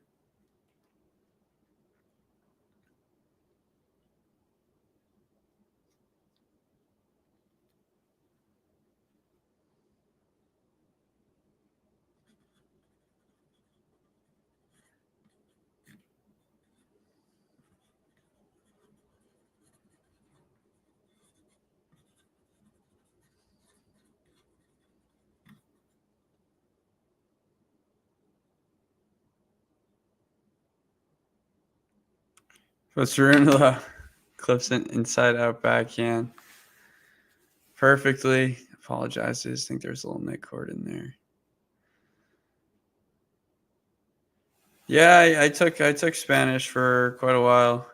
So Cerundolo clips an inside-out backhand perfectly. Apologizes. I think there's a little neck cord in there. Yeah, I took Spanish for quite a while,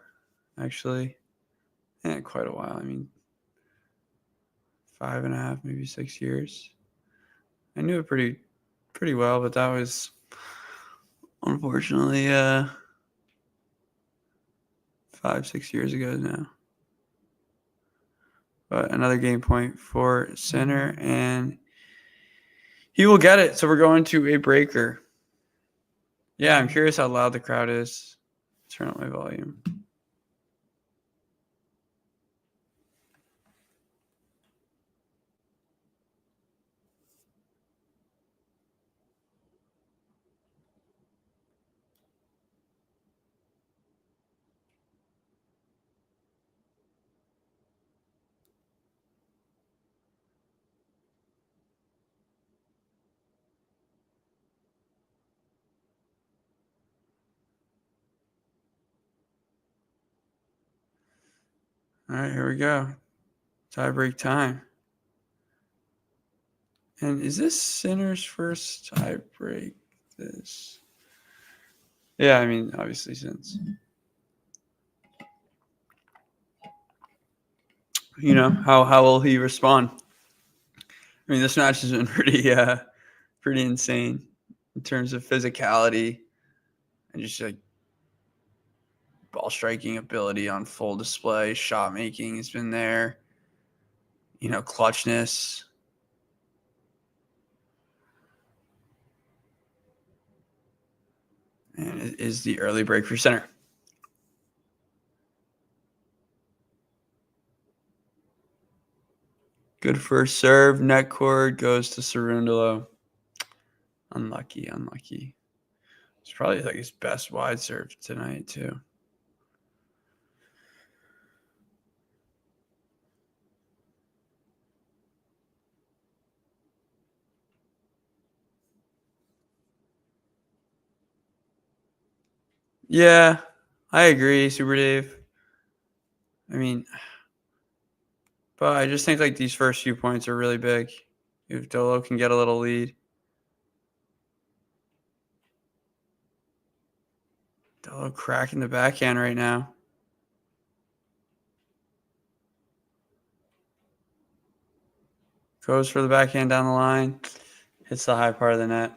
actually. Yeah, quite a while. I mean, 5.5, maybe 6 years. I knew it pretty well, but that was unfortunately 5-6 years ago now. But another game point for center, and he will get it. So we're going to a breaker. Yeah, I'm curious how loud the crowd is. Turn up my volume. All right, here we go. Tiebreak time. And is this Sinner's first tiebreak? This. Yeah, I mean, obviously since. You know, how will he respond? I mean, this match has been pretty insane in terms of physicality and just like ball striking ability on full display. Shot making has been there. You know, clutchness. And it is the early break for Sinner. Good first serve. Net cord goes to Cerundolo. Unlucky. It's probably like his best wide serve tonight, too. Yeah, I agree, Super Dave. I mean, but I just think like these first few points are really big. If Dolo can get a little lead. Dolo cracking the backhand right now. Goes for the backhand down the line. Hits the high part of the net.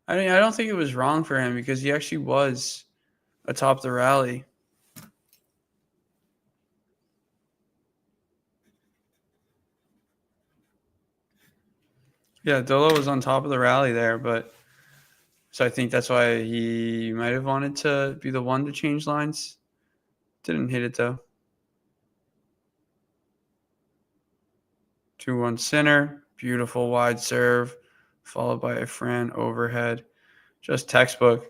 I mean, I don't think it was wrong for him because he actually was atop the rally. Yeah, Dolo was on top of the rally there, but so I think that's why he might have wanted to be the one to change lines. Didn't hit it though. 2-1 Sinner. Beautiful wide serve, followed by a Fran overhead. Just textbook.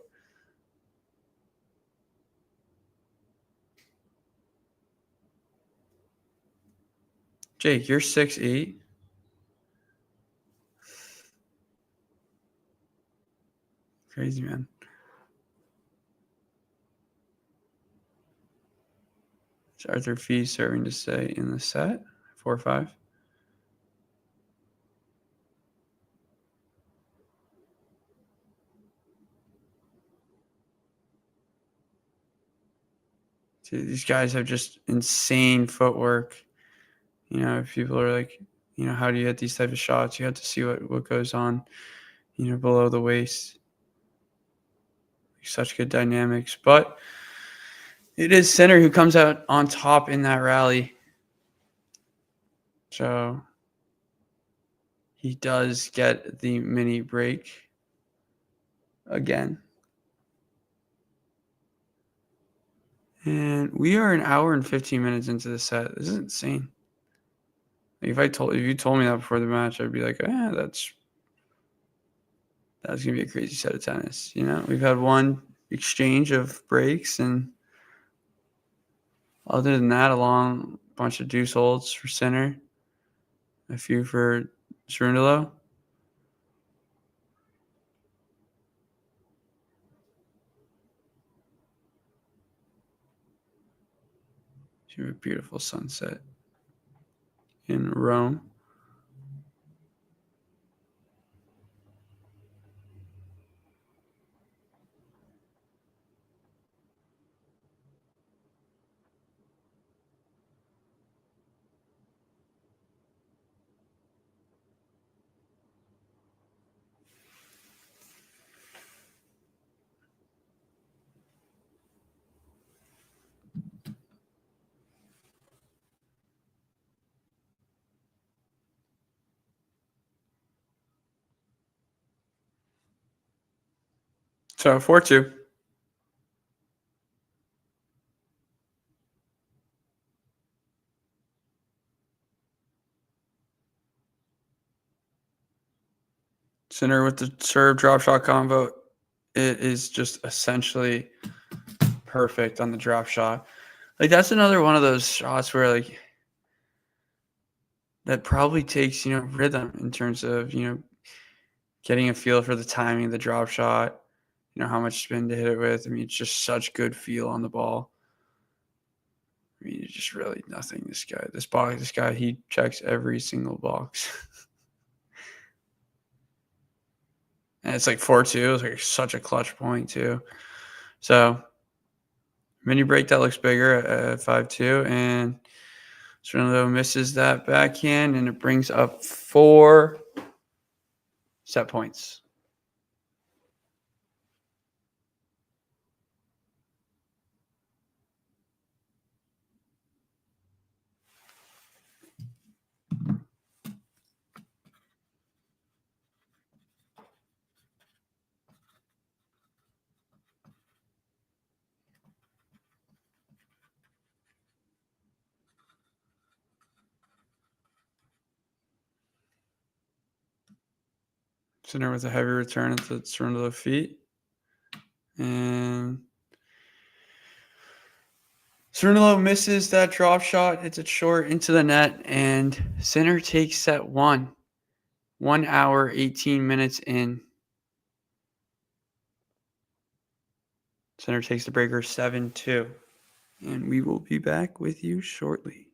Jake, you're 6'8". Crazy, man. Is Arthur Fee serving to stay in the set? 4-5. Dude, these guys have just insane footwork. You know, if people are like, you know, how do you hit these type of shots? You have to see what goes on, you know, below the waist. Such good dynamics. But it is Sinner who comes out on top in that rally. So he does get the mini break again. And we are an hour and 15 minutes into the set. This is insane. Like if you told me that before the match, I'd be like, that's gonna be a crazy set of tennis. You know, we've had one exchange of breaks, and other than that, a long bunch of deuce holds for Sinner, a few for Cerundolo. A beautiful sunset in Rome. So 4-2. Sinner with the serve drop shot combo. It is just essentially perfect on the drop shot. Like that's another one of those shots where like that probably takes, you know, rhythm in terms of, you know, getting a feel for the timing of the drop shot, you know, how much spin to hit it with. I mean, it's just such good feel on the ball. I mean, it's just really nothing. This guy, he checks every single box. And it's like 4-2. It's like such a clutch point too. So mini break that looks bigger at 5-2, and Cerundolo misses that backhand, and it brings up 4 set points. Center with a heavy return into Cerundolo feet. And Cerundolo misses that drop shot, hits it short into the net, and Sinner takes set 1. 1 hour, 18 minutes in. Sinner takes the breaker 7-2. And we will be back with you shortly.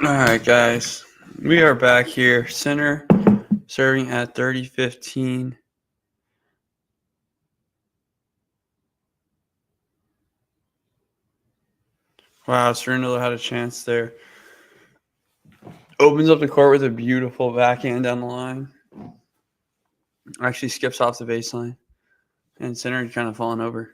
All right, guys. We are back here. Center serving at 30-15. Wow, Cerundolo had a chance there. Opens up the court with a beautiful backhand down the line. Actually skips off the baseline. And center kind of falling over.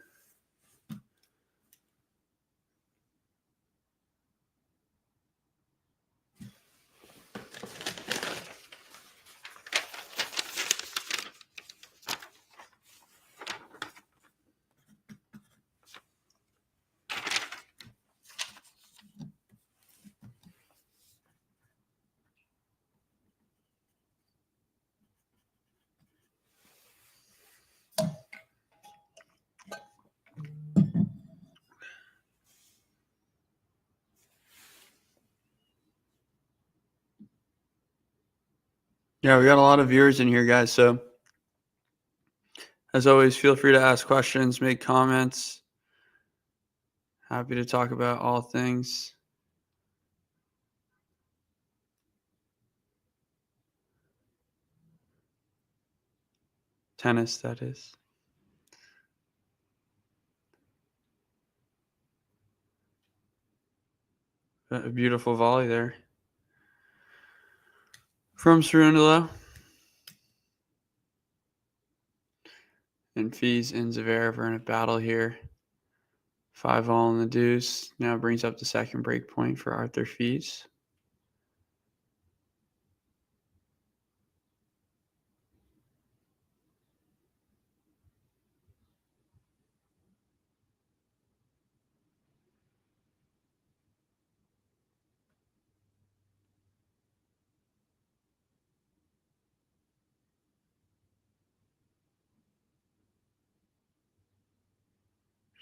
Yeah, we got a lot of viewers in here, guys. So, as always, feel free to ask questions, make comments. Happy to talk about all things. Tennis, that is. A beautiful volley there from Cerundolo. And Fees and Zverev are in a battle here. 5-all in the deuce. Now brings up the second break point for Arthur Fees.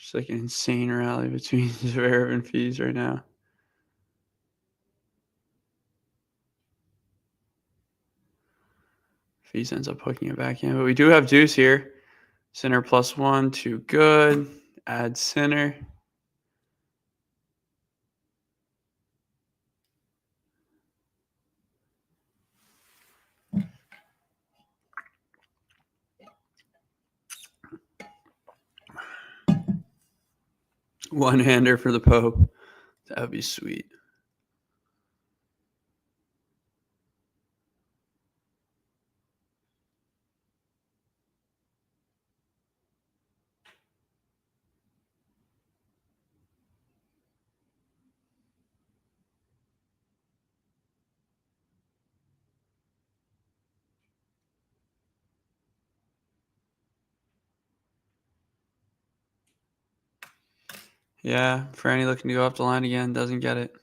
Just like an insane rally between Zverev and Fees right now. Fees ends up hooking it back in. But we do have deuce here. Center +1, too good. Add center. One-hander for the Pope. That would be sweet. Yeah, Franny looking to go up the line again. Doesn't get it.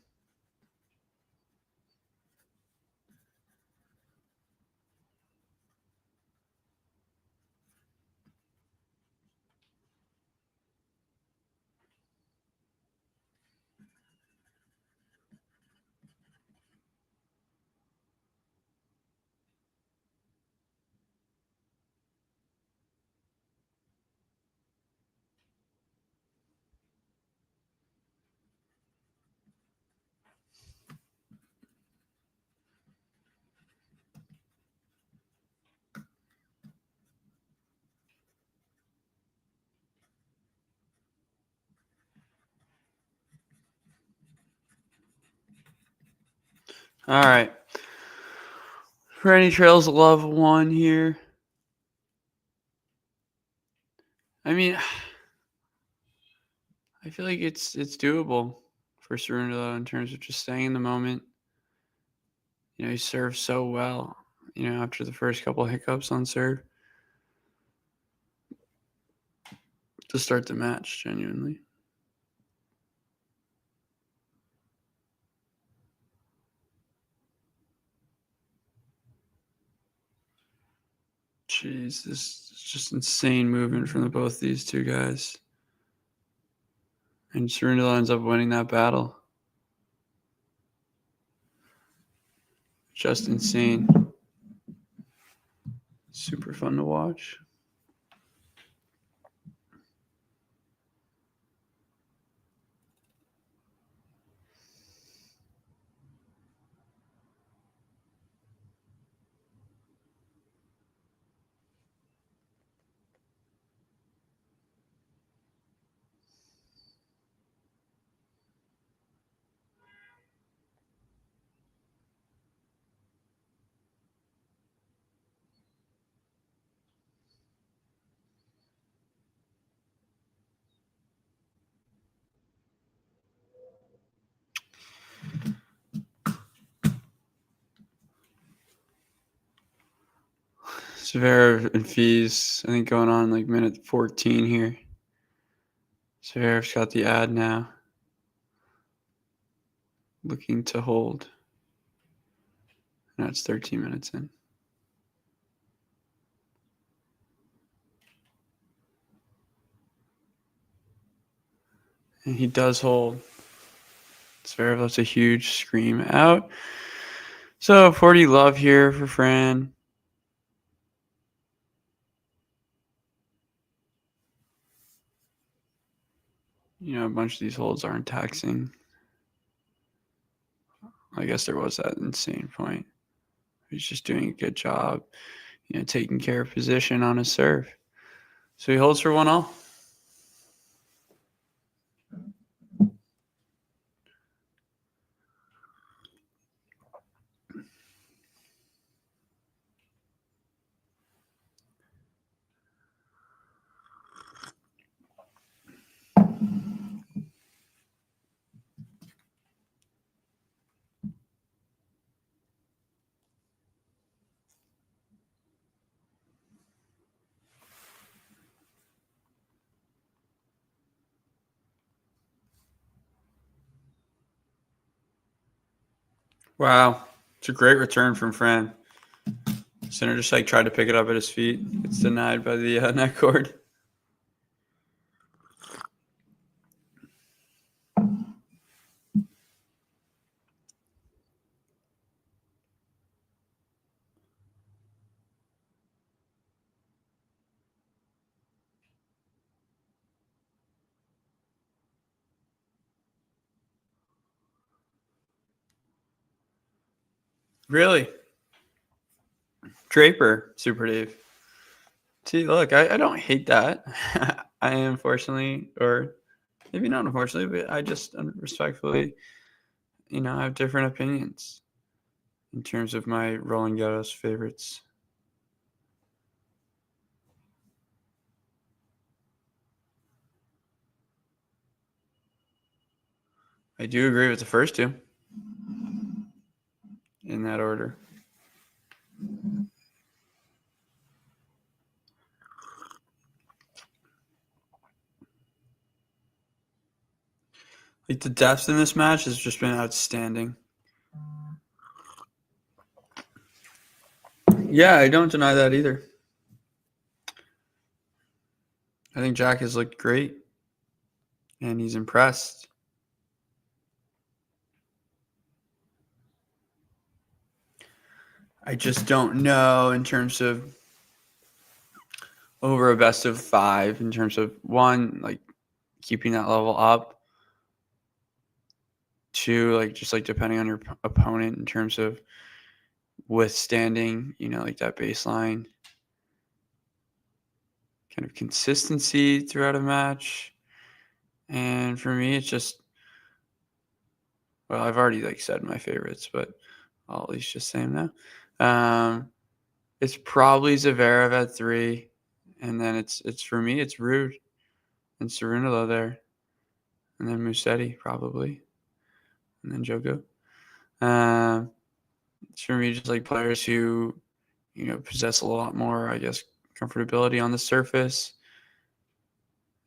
All right. Franny trails love 1 here. I mean, I feel like it's doable for Cerundolo in terms of just staying in the moment. You know, he serves so well, you know, after the first couple hiccups on serve to start the match, genuinely. Jeez, this is just insane movement from both these two guys. And Cerundolo ends up winning that battle. Just insane. Super fun to watch. Zverev and fees, I think going on like minute 14 here. Zverev's got the ad now. Looking to hold. Now it's 13 minutes in. And he does hold. Zverev lets a huge scream out. So 40 love here for Fran. A bunch of these holds aren't taxing. I guess there was that insane point. He's just doing a good job, taking care of position on his serve. So he holds for 1-all. Wow. It's a great return from Fran. Sinner just tried to pick it up at his feet. It's denied by the net cord. Really? Draper, Super Dave. See, look, I don't hate that. I unfortunately, or maybe not unfortunately, but I just respectfully, have different opinions in terms of my Roland Garros favorites. I do agree with the first two in that order. Like the depth in this match has just been outstanding. Yeah, I don't deny that either. I think Jack has looked great, and he's impressed. I just don't know in terms of over a best of 5, in terms of one, like keeping that level up. 2, just depending on your opponent in terms of withstanding, like that baseline kind of consistency throughout a match. And for me, it's just, well, I've already said my favorites, but I'll at least just say them now. It's probably Zverev at 3, and then it's for me, it's Rude and Cerundolo there, and then Musetti probably, and then Jogo. It's for me just players who, possess a lot more, I guess, comfortability on the surface,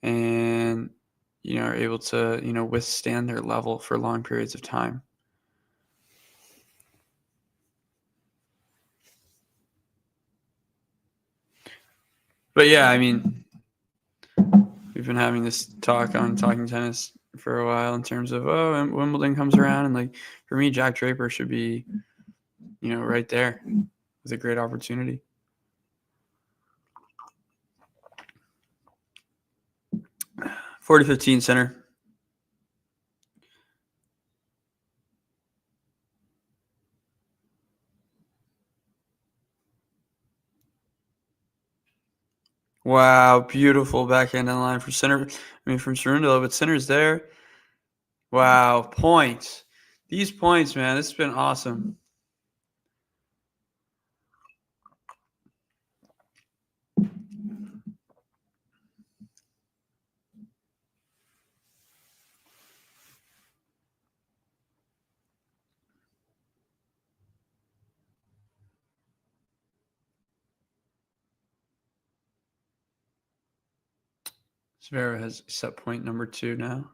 and are able to withstand their level for long periods of time. But yeah, I mean, we've been having this talk on Talking Tennis for a while in terms of, and Wimbledon comes around, and for me, Jack Draper should be right there with a great opportunity. (40-15) center. Wow, beautiful backhand in line from center. From Cerundolo, but center's there. Wow, points. These points, man, this has been awesome. Zverev has set point number 2 now.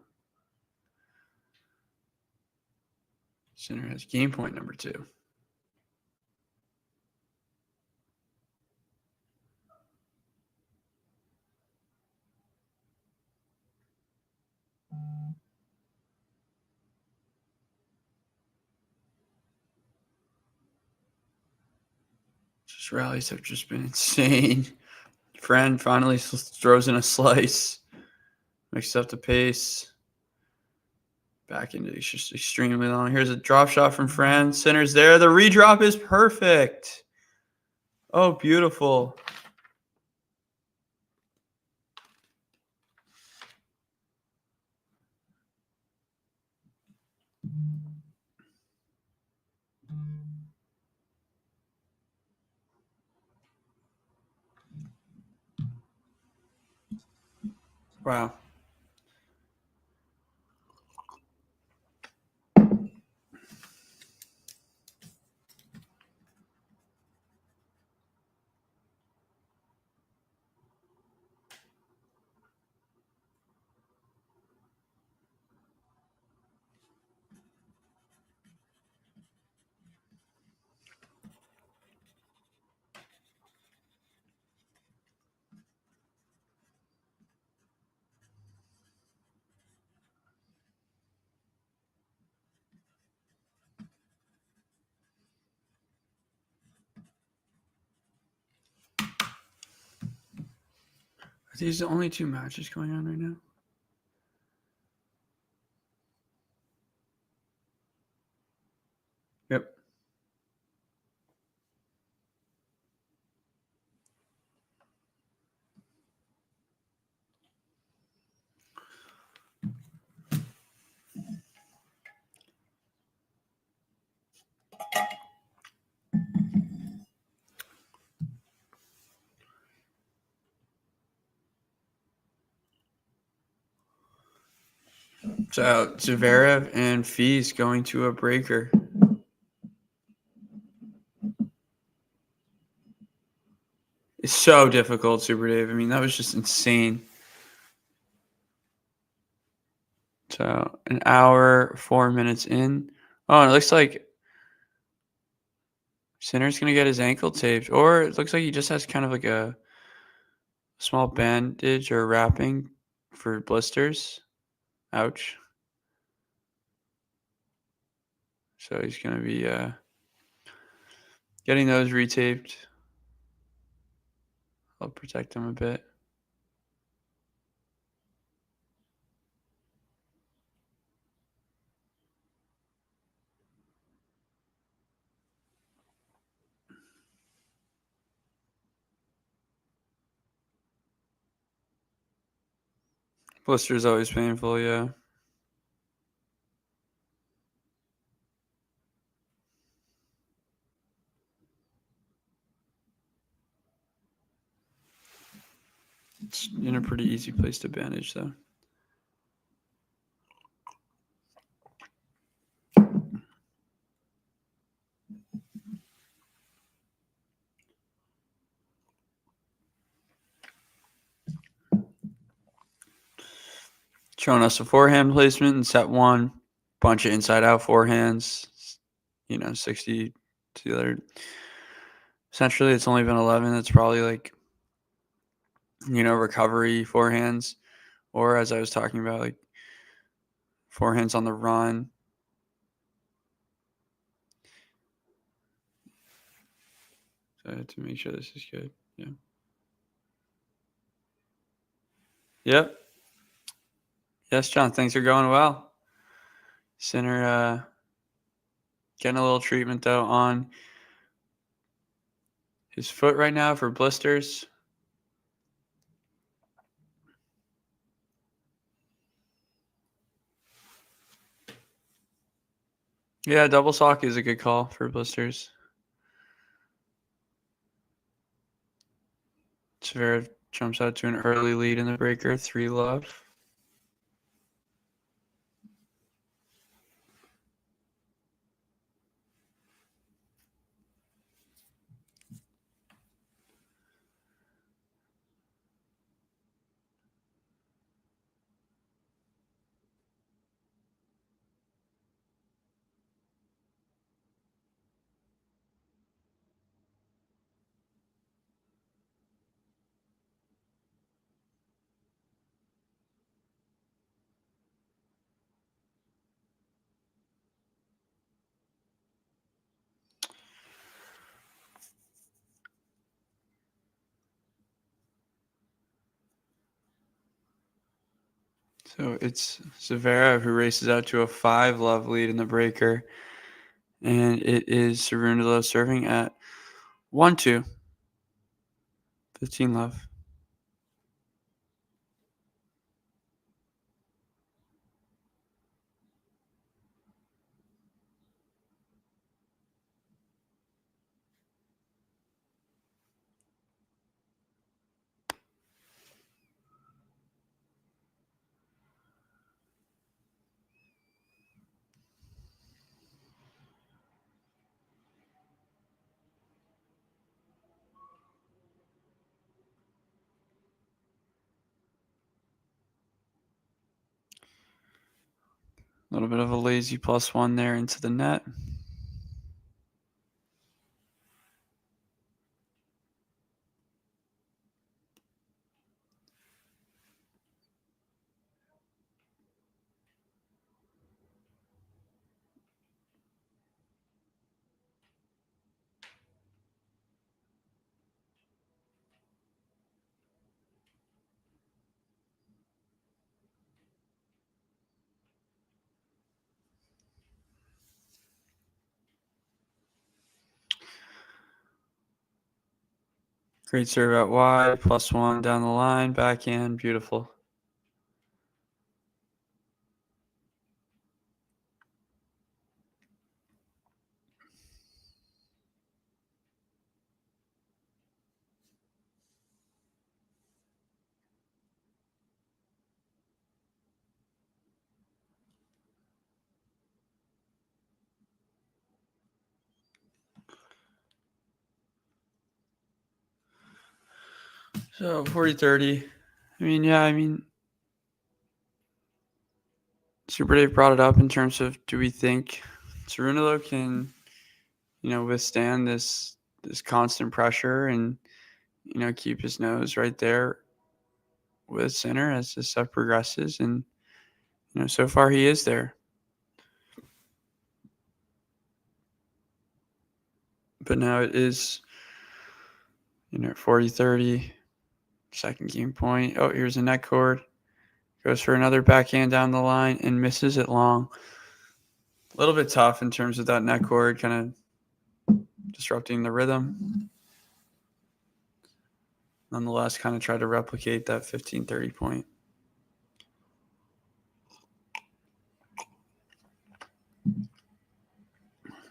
Sinner has game point number 2. Just rallies have just been insane. Friend finally throws in a slice. Mixes up the pace. Back into just extremely long. Here's a drop shot from Fran. Center's there. The redrop is perfect. Oh, beautiful. Wow. Are these the only 2 matches going on right now? Yep. So Zverev and Fees going to a breaker. It's so difficult, Super Dave. I mean, that was just insane. So an hour, 4 minutes in. Oh, and it looks like Sinner's going to get his ankle taped. Or it looks like he just has kind of like a small bandage or wrapping for blisters. Ouch. So he's going to be getting those retaped. I'll protect him a bit. Blister's always painful, yeah. It's in a pretty easy place to bandage, though. Showing us a forehand placement in set 1. Bunch of inside-out forehands. 60 to the other. Essentially, it's only been 11. It's probably like, recovery forehands. Or as I was talking about, like forehands on the run. So I had to make sure this is good. Yeah. Yep. Yes, John. Things are going well. Sinner getting a little treatment, though, on his foot right now for blisters. Yeah, double sock is a good call for blisters. Zverev jumps out to an early lead in the breaker, 3-love. So it's Zverev who races out to a 5-love lead in the breaker. And it is Cerundolo serving at 1-2. 15-love. A little bit of a lazy +1 there into the net. Great serve out wide, +1 down the line, backhand, beautiful. So 40-30. I mean, Super Dave brought it up in terms of, do we think Cerundolo can, withstand this constant pressure and, keep his nose right there with center as the set progresses? And, so far he is there. But now it is, 40-30. Second game point. Oh, here's a net cord. Goes for another backhand down the line and misses it long. A little bit tough in terms of that net cord kind of disrupting the rhythm. Nonetheless, kind of try to replicate that 15-30 point.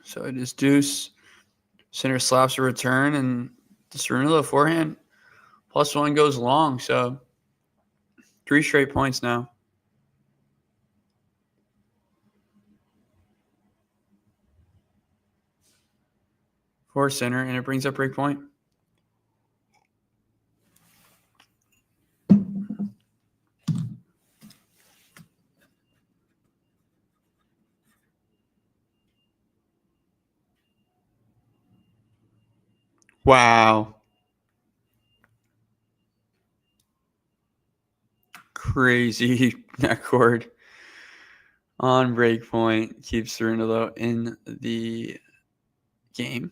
So it is deuce. Center slaps a return, and the Cerundolo forehand +1 goes long. So 3 straight points now. For center, and it brings up break point. Wow. Crazy net cord on break point keeps Cerundolo in the game.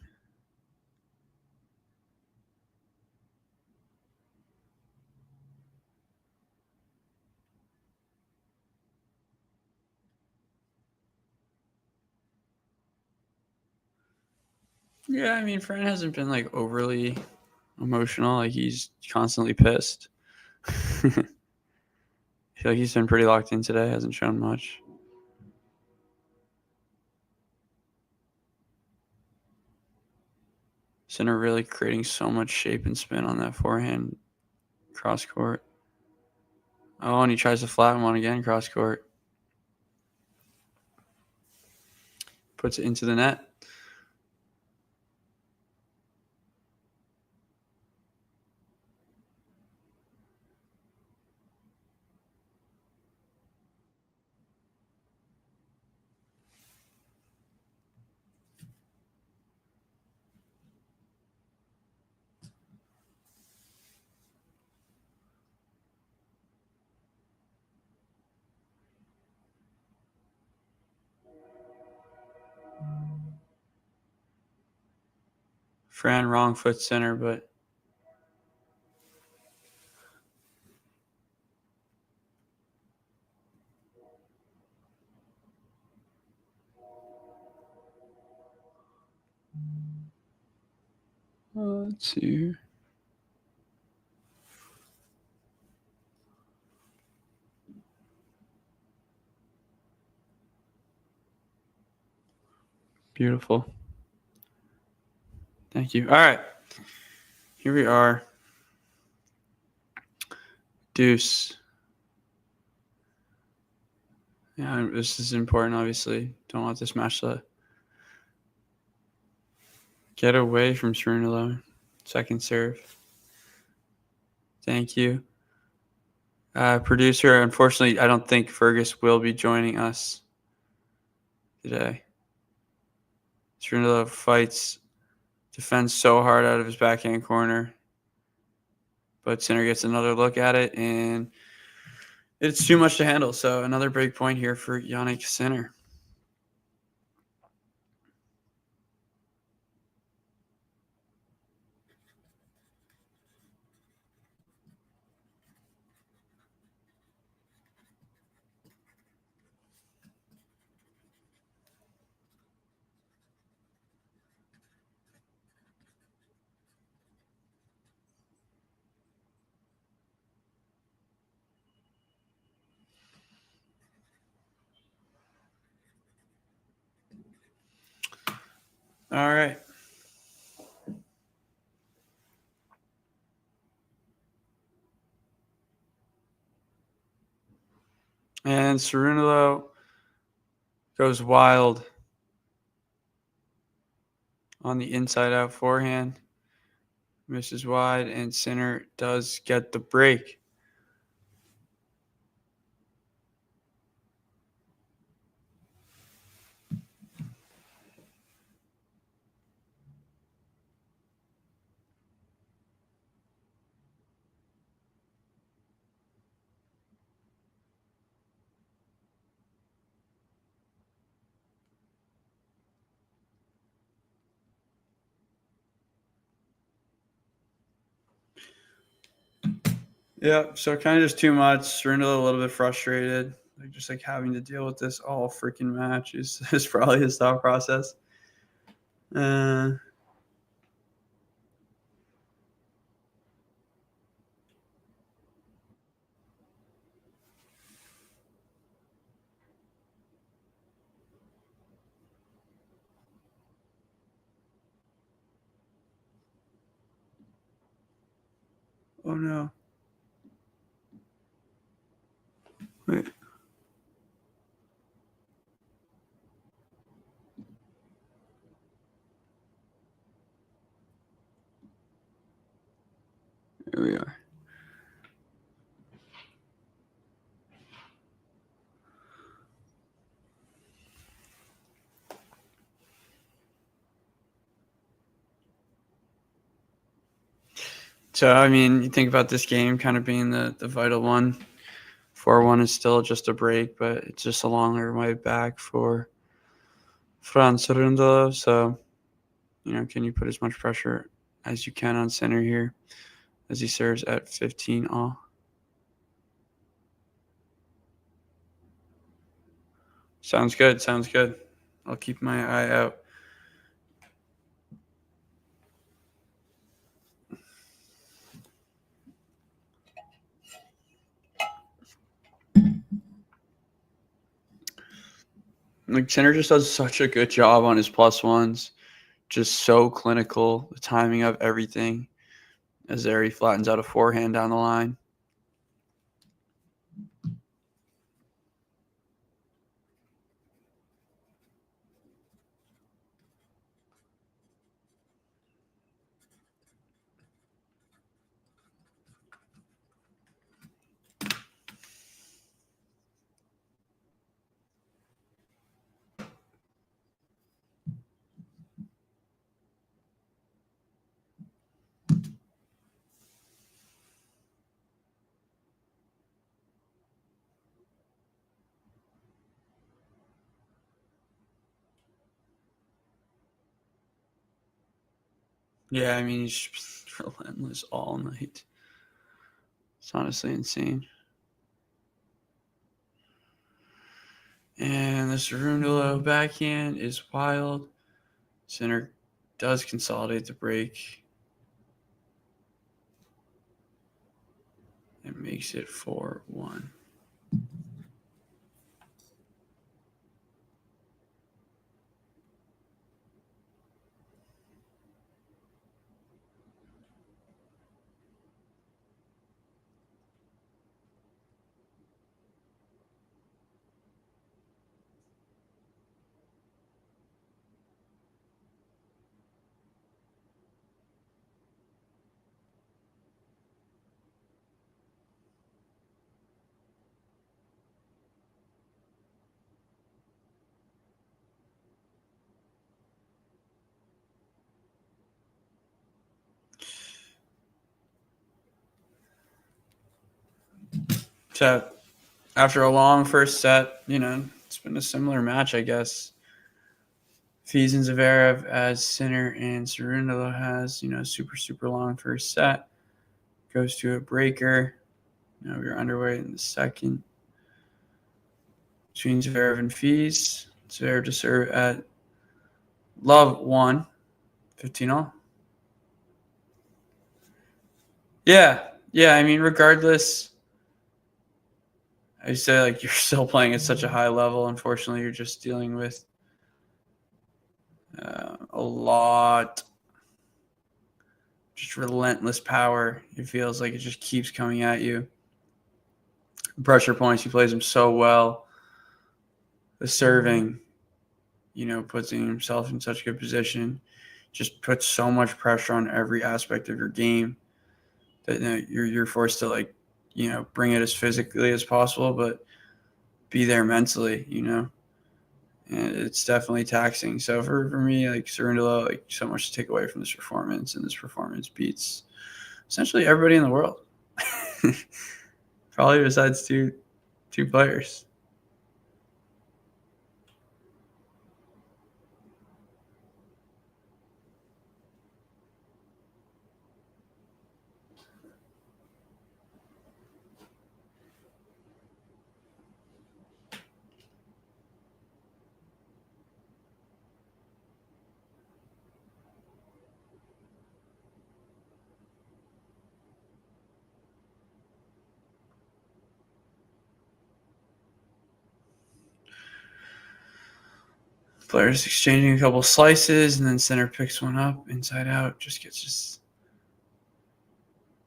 Yeah, I mean, Fran hasn't been like overly emotional. Like, he's constantly pissed. I feel like he's been pretty locked in today. Hasn't shown much. Sinner really creating so much shape and spin on that forehand cross court. Oh, and he tries to flatten one again, cross court. Puts it into the net. Fran wrong foot center, but Let's see here. Beautiful. Thank you. All right. Here we are. Deuce. Yeah, this is important, obviously. Don't want this match to get away from Cerundolo. Second serve. Thank you. Producer, unfortunately, I don't think Fergus will be joining us today. Cerundolo defends so hard out of his backhand corner. But Sinner gets another look at it, and it's too much to handle. So another break point here for Jannik Sinner. All right. And Cerundolo goes wild on the inside-out forehand. Misses wide, and Sinner does get the break. Yeah, so kind of just too much. Cerundolo a little bit frustrated. Just having to deal with this all freaking match is probably his thought process. Oh no. Wait. Here we are. So, I mean, you think about this game kind of being the vital one. 4-1 is still just a break, but it's just a longer way back for Franz Cerundolo. So, can you put as much pressure as you can on Sinner here as he serves at 15 all? Sounds good. Sounds good. I'll keep my eye out. Sinner just does such a good job on his plus ones. Just so clinical. The timing of everything. As there he flattens out a forehand down the line. Yeah, I mean, he's relentless all night. It's honestly insane. And the Cerundolo backhand is wild. Sinner does consolidate the break. and makes it 4-1. So after a long first set, it's been a similar match, I guess. Fies and Zverev as Sinner and Cerundolo has, super, super long first set. Goes to a breaker. Now we're underway in the second. Between Zverev and Fies. Zverev to serve at love 1, 15-all. Yeah. I mean, regardless, I say like you're still playing at such a high level. Unfortunately, you're just dealing with a lot, just relentless power. It feels like it just keeps coming at you. Pressure points, he plays them so well. The serving, puts himself in such a good position. Just puts so much pressure on every aspect of your game that you're forced to bring it as physically as possible, but be there mentally, and it's definitely taxing. So for me, like Cerundolo, so much to take away from this performance, and this performance beats essentially everybody in the world. Probably besides two players. Players exchanging a couple slices, and then Center picks one up inside out, just gets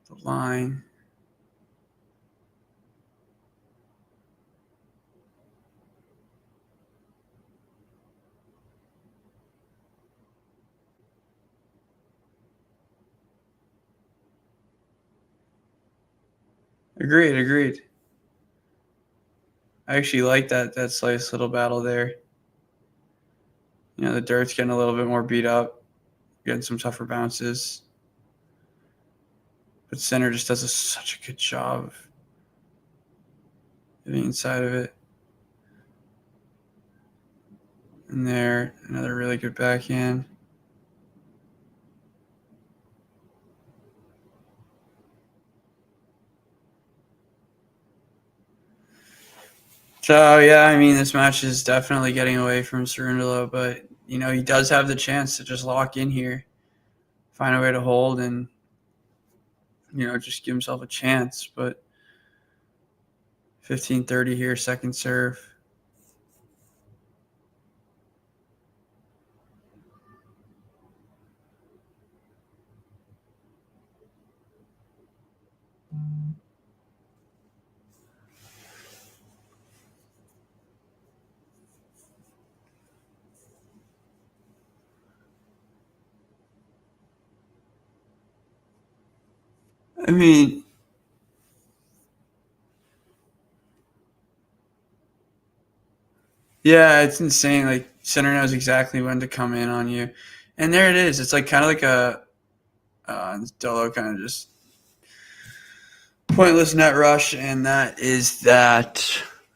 the line. Agreed. I actually like that slice little battle there. The dirt's getting a little bit more beat up, getting some tougher bounces. But Center just does such a good job of getting inside of it. And there, another really good backhand. So, yeah, I mean, this match is definitely getting away from Cerundolo, but, he does have the chance to just lock in here, find a way to hold, and, just give himself a chance. But 15-30 here, second serve. I mean, yeah, it's insane. Like, Center knows exactly when to come in on you. And there it is. It's like kind of like a Dolo kind of just pointless net rush, and that is that.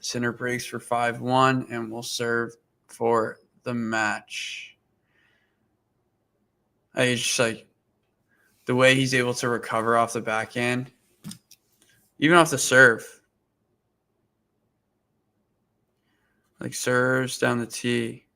Center breaks for 5-1 and will serve for the match. It's just like the way he's able to recover off the backhand, even off the serve. Like serves down the tee.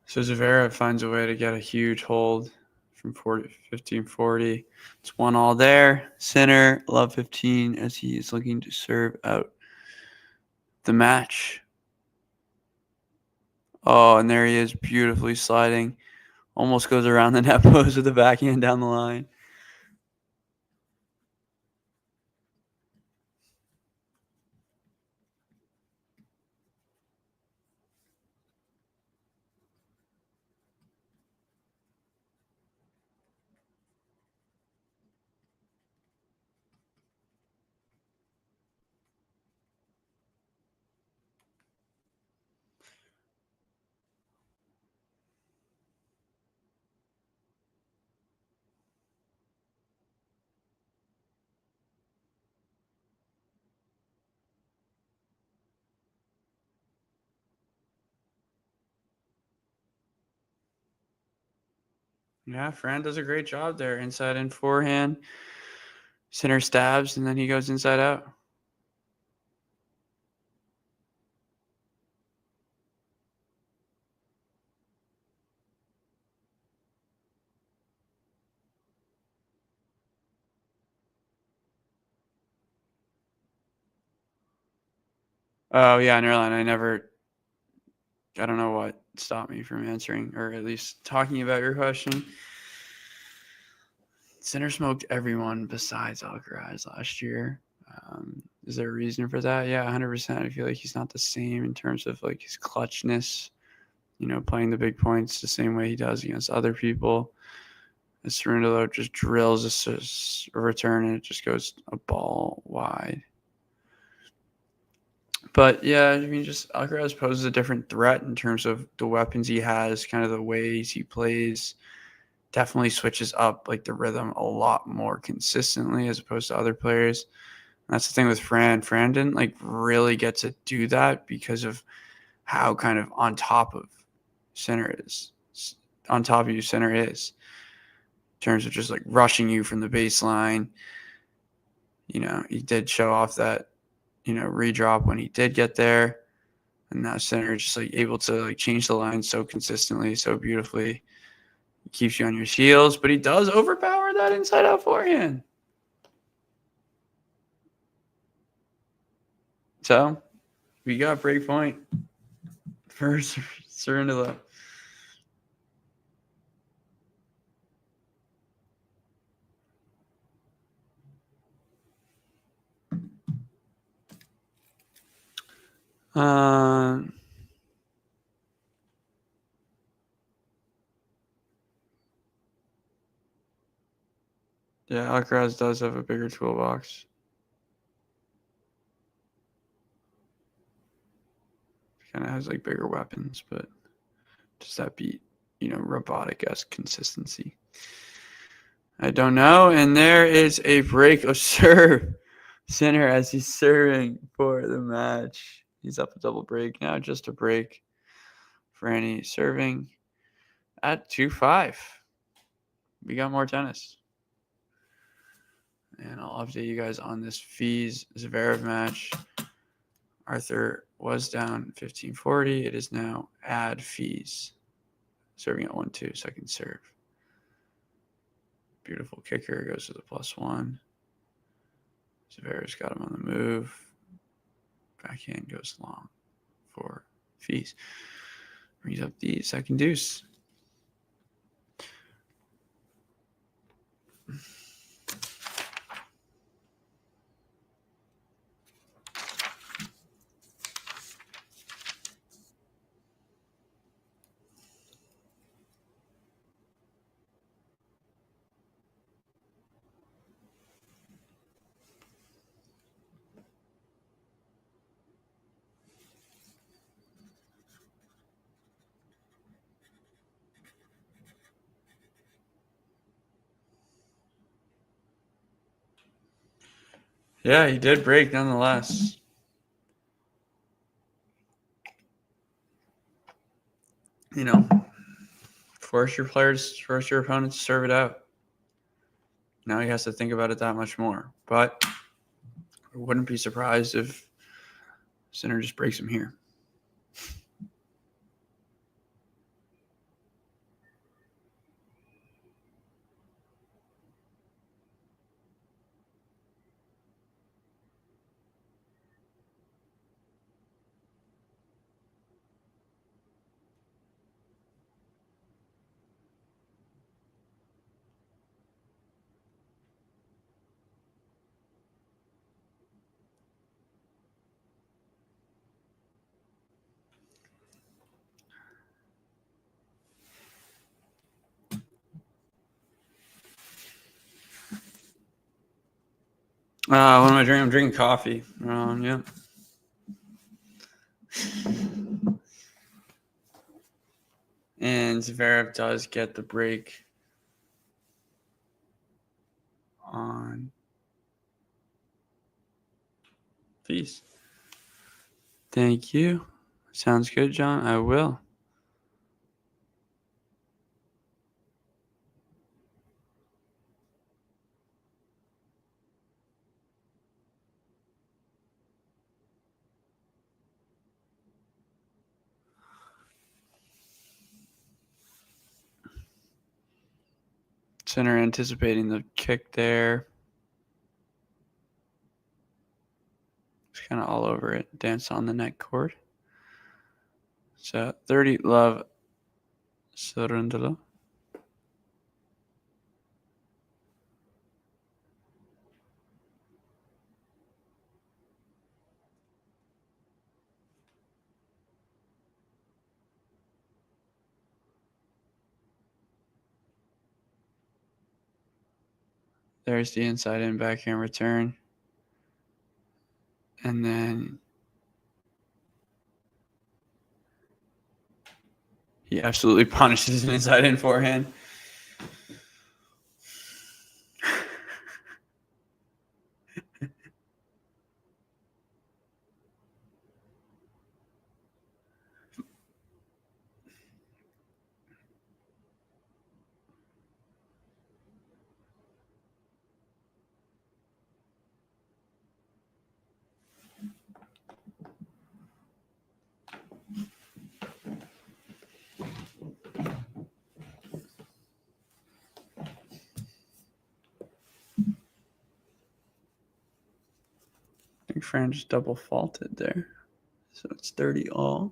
So Zverev finds a way to get a huge hold from 15-40. It's 1-1 there. Sinner, love 15 as he is looking to serve out the match. Oh, and there he is, beautifully sliding. Almost goes around the net post with the backhand down the line. Yeah, Fran does a great job there. Inside in forehand. Sinner stabs, and then he goes inside out. Oh, yeah, Nerline, I don't know what stopped me from answering, or at least talking about your question. Sinner smoked everyone besides Alcaraz last year. Is there a reason for that? Yeah, 100%. I feel like he's not the same in terms of like his clutchness, playing the big points the same way he does against other people. As Cerundolo just drills a return and it just goes a ball wide. But yeah, I mean, just Alcaraz poses a different threat in terms of the weapons he has, kind of the ways he plays. Definitely switches up like the rhythm a lot more consistently as opposed to other players. And that's the thing with Fran. Fran didn't like really get to do that because of how kind of on top of Sinner is. On top of you, Sinner is. In terms of just like rushing you from the baseline. He did show off that, redrop when he did get there. And now Sinner just like able to like change the line so consistently, so beautifully. He keeps you on your heels, but he does overpower that inside out forehand. So we got break point for Cerundolo. Yeah, Alcaraz does have a bigger toolbox. Kind of has like bigger weapons, but does that beat, robotic-esque consistency? I don't know. And there is a break of serve. Sinner as he's serving for the match. He's up a double break now, just a break for any serving at 2-5. We got more tennis. And I'll update you guys on this Fees Zverev match. Arthur was down 15-40. It is now add Fees. Serving at 1-2, second serve. Beautiful kicker, goes to the +1. Zverev's got him on the move. Backhand goes long for Fees. Brings up the second deuce. Yeah, he did break nonetheless. Force your opponents to serve it out. Now he has to think about it that much more. But I wouldn't be surprised if Sinner just breaks him here. What am I drinking? I'm drinking coffee. Yeah. And Zverev does get the break on Peace. Thank you. Sounds good, John. I will. Sinner anticipating the kick there. It's kind of all over it. Dance on the neck cord. So 30 love Cerundolo. There's the inside in backhand return. And then he absolutely punishes an inside in forehand. I think Fran just double faulted there. So it's 30 all.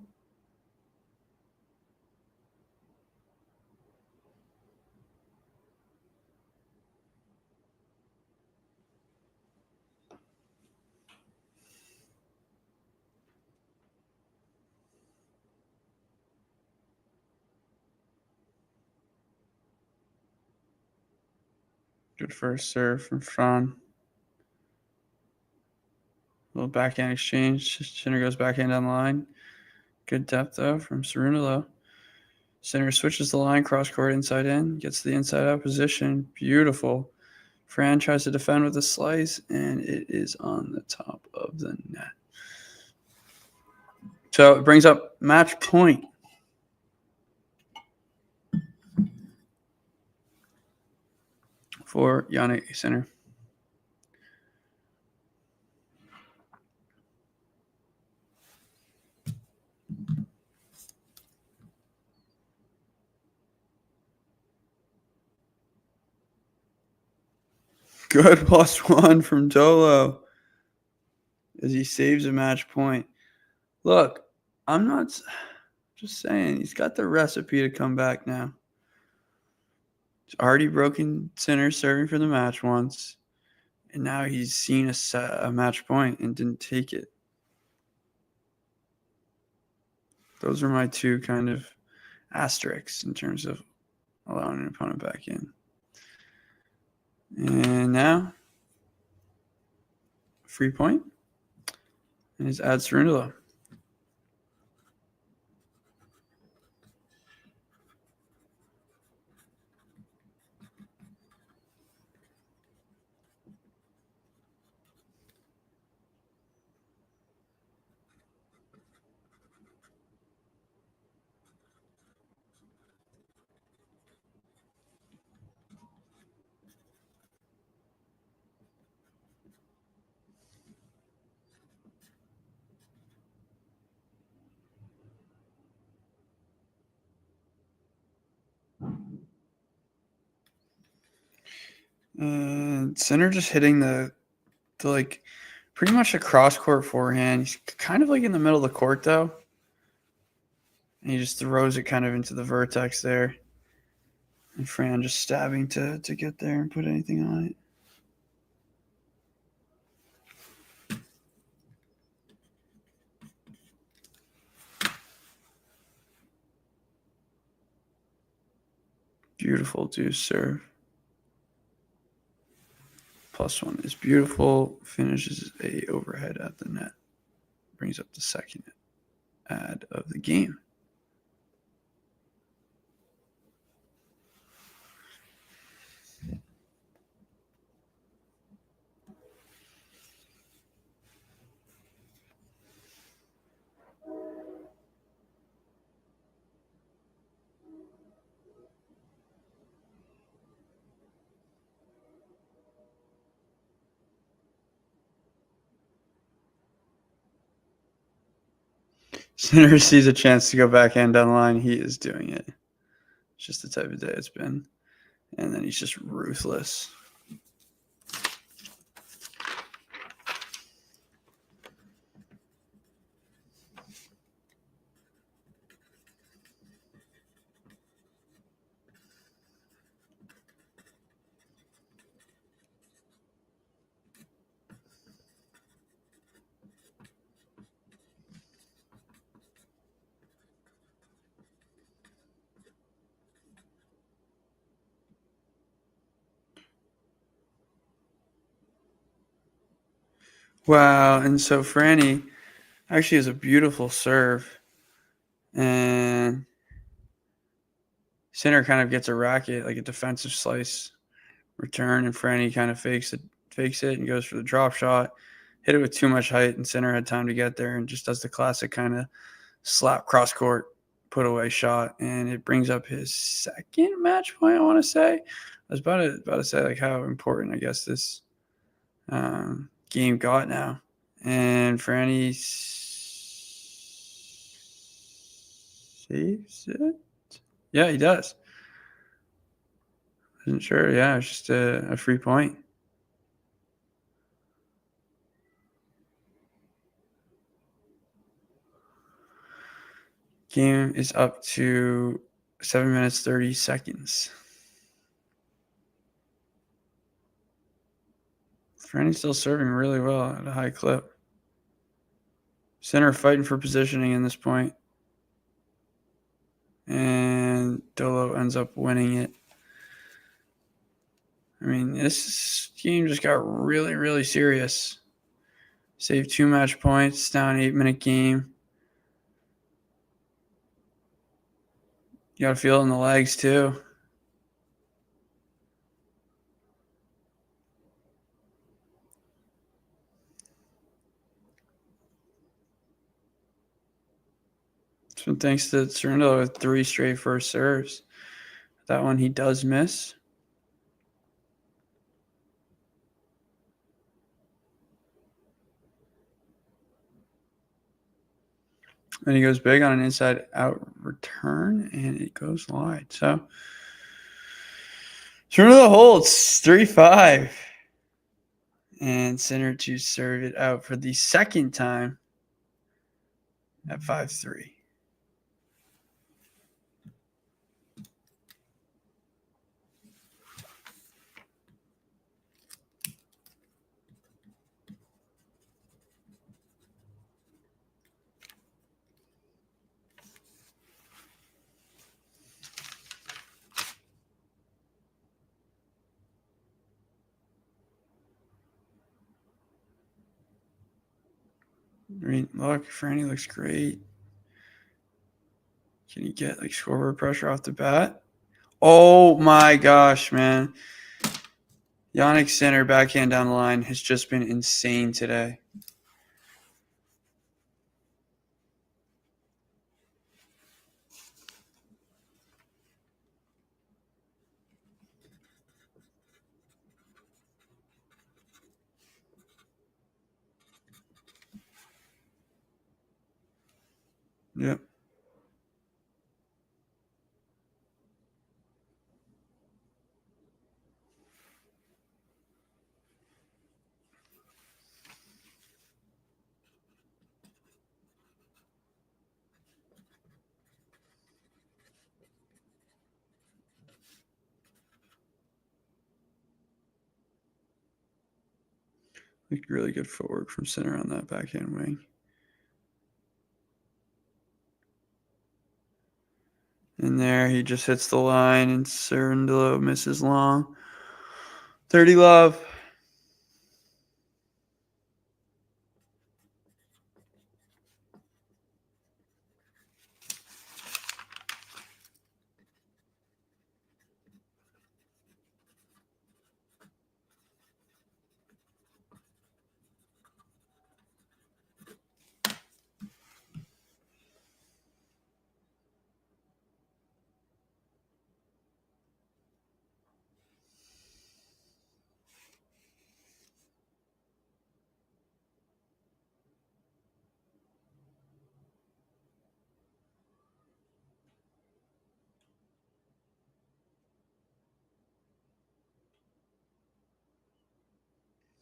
Good first serve from Fran. Little backhand exchange. Sinner goes backhand down the line. Good depth, though, from Cerundolo. Sinner switches the line, cross court, inside in. Gets the inside out position. Beautiful. Fran tries to defend with a slice, and it is on the top of the net. So it brings up match point. For Jannik Sinner. Good +1 from Dolo as he saves a match point. Look, I'm not just saying he's got the recipe to come back now. He's already broken Sinner serving for the match once, and now he's seen a match point and didn't take it. Those are my two kind of asterisks in terms of allowing an opponent back in. And now, free point. And it's Ad Cerundolo. And center just hitting the like pretty much a cross court forehand. He's kind of like in the middle of the court though. And he just throws it kind of into the vertex there. And Fran just stabbing to get there and put anything on it. Beautiful deuce serve. +1 is beautiful. Finishes a overhead at the net. Brings up the second ad of the game. Sinner sees a chance to go backhand down the line. He is doing it. It's just the type of day it's been. And then he's just ruthless. Wow. And so Franny actually has a beautiful serve. And Sinner kind of gets a racket, like a defensive slice return, and Franny kind of fakes it and goes for the drop shot. Hit it with too much height, and Sinner had time to get there and just does the classic kind of slap cross court put away shot, and it brings up his second match point, I want to say. I was about to say like how important I guess this game got now. And Franny saves it. Yeah, he does. Wasn't sure. Yeah, it's just a free point. Game is up to 7 minutes, 30 seconds. Franny's still serving really well at a high clip. Center fighting for positioning in this point. And Dolo ends up winning it. I mean, this game just got really, really serious. Saved 2 match points, now an 8-minute game. You got to feel it in the legs, too. So thanks to Cerundolo with 3 straight first serves. That one he does miss. And he goes big on an inside-out return, and it goes wide. So Cerundolo holds 3-5. And Sinner to serve it out for the second time at 5-3. I mean, look, Franny looks great. Can he get like scoreboard pressure off the bat? Oh my gosh, man. Jannik Sinner backhand down the line has just been insane today. Yep. Like really good footwork from center on that backhand wing. And there, he just hits the line, and Cerundolo misses long. 30 love.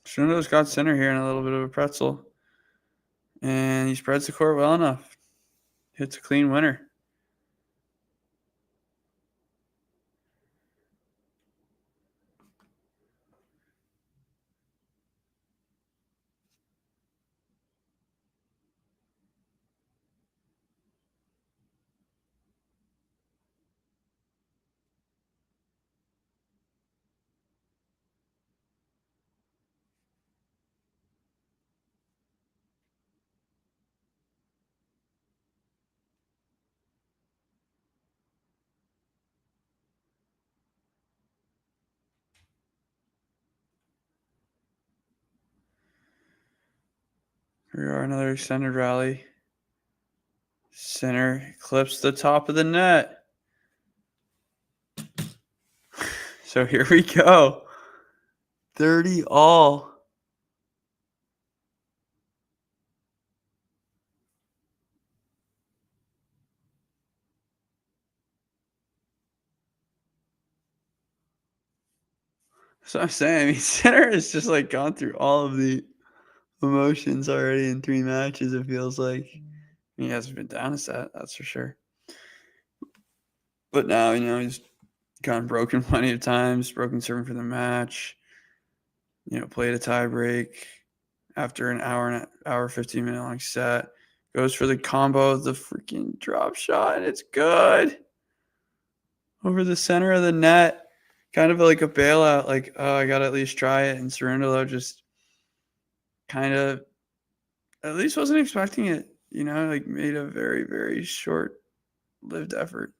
Cerundolo's got center here and a little bit of a pretzel. And he spreads the court well enough. Hits a clean winner. Here we are, another extended rally. Center clips the top of the net. So here we go. 30 all. So I'm saying, I mean, center has just like gone through all of the emotions already in 3 matches, it feels like. He hasn't been down a set, that's for sure. But now, he's gotten broken plenty of times, broken serving for the match, played a tiebreak after an hour 15-minute long set. Goes for the combo of the freaking drop shot, and it's good. Over the center of the net. Kind of like a bailout, like, oh, I got to at least try it. And Cerundolo just kind of at least wasn't expecting it, like made a very, very short-lived effort.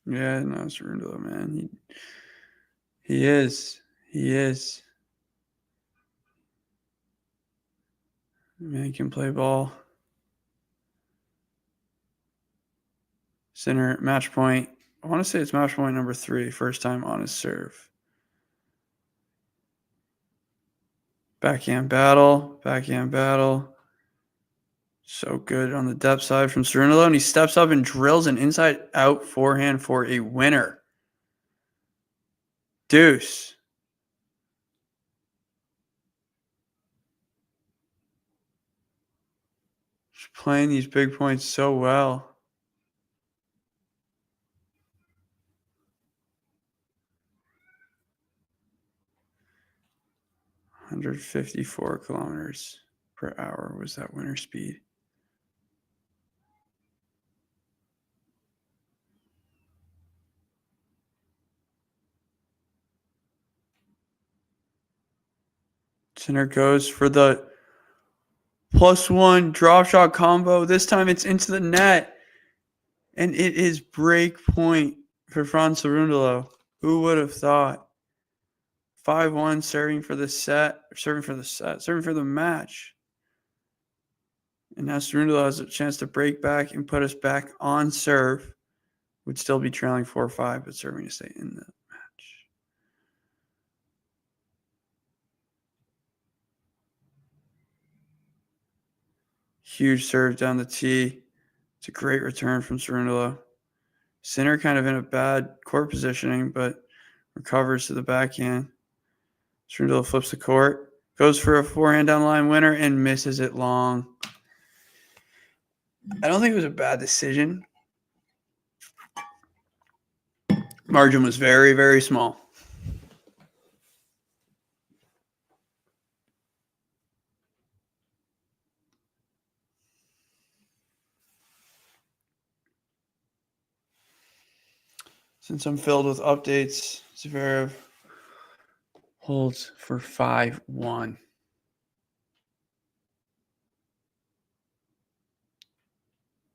Yeah, no, Cerundolo, man. He is. He is. Man, he can play ball. Center, match point. I want to say it's match point number 3, first time on his serve. Backhand battle. So good on the depth side from Cerundolo, and he steps up and drills an inside-out forehand for a winner. Deuce. Just playing these big points so well. .154 kilometers per hour was that winner speed. Center goes for the +1 drop shot combo. This time it's into the net. And it is break point for Franz Cerundolo. Who would have thought? 5-1 serving for the match. And now Cerundolo has a chance to break back and put us back on serve. Would still be trailing 4-5, but serving to stay in the match. Huge serve down the tee. It's a great return from Cerundolo. Sinner kind of in a bad court positioning, but recovers to the backhand. Cerundolo flips the court, goes for a forehand down the line winner, and misses it long. I don't think it was a bad decision. Margin was very, very small. Since I'm filled with updates, Zverev holds for 5-1.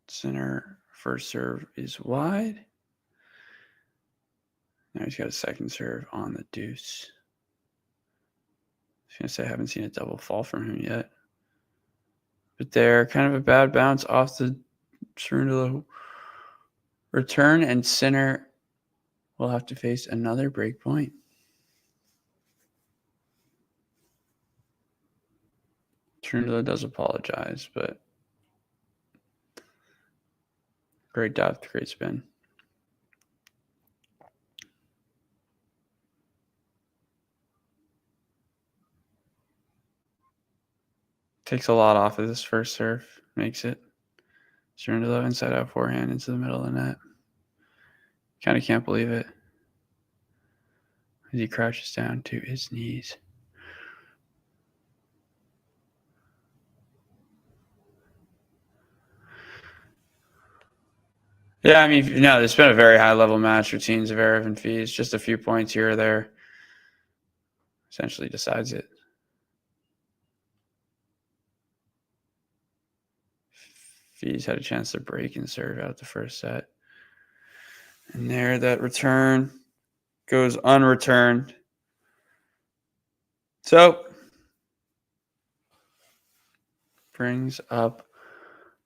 Sinner first serve is wide. Now he's got a second serve on the deuce. I was going to say I haven't seen a double fall from him yet. But there, kind of a bad bounce off the Cerundolo return, and Sinner will have to face another break point. Cerundolo does apologize, but great depth, great spin. Takes a lot off of this first serve, makes it. Cerundolo inside out forehand into the middle of the net. Kind of can't believe it as he crouches down to his knees. Yeah, I mean, no, it's been a very high-level match between Zverev and Fees. Just a few points here or there essentially decides it. Fees had a chance to break and serve out the first set. And there, that return goes unreturned. So, brings up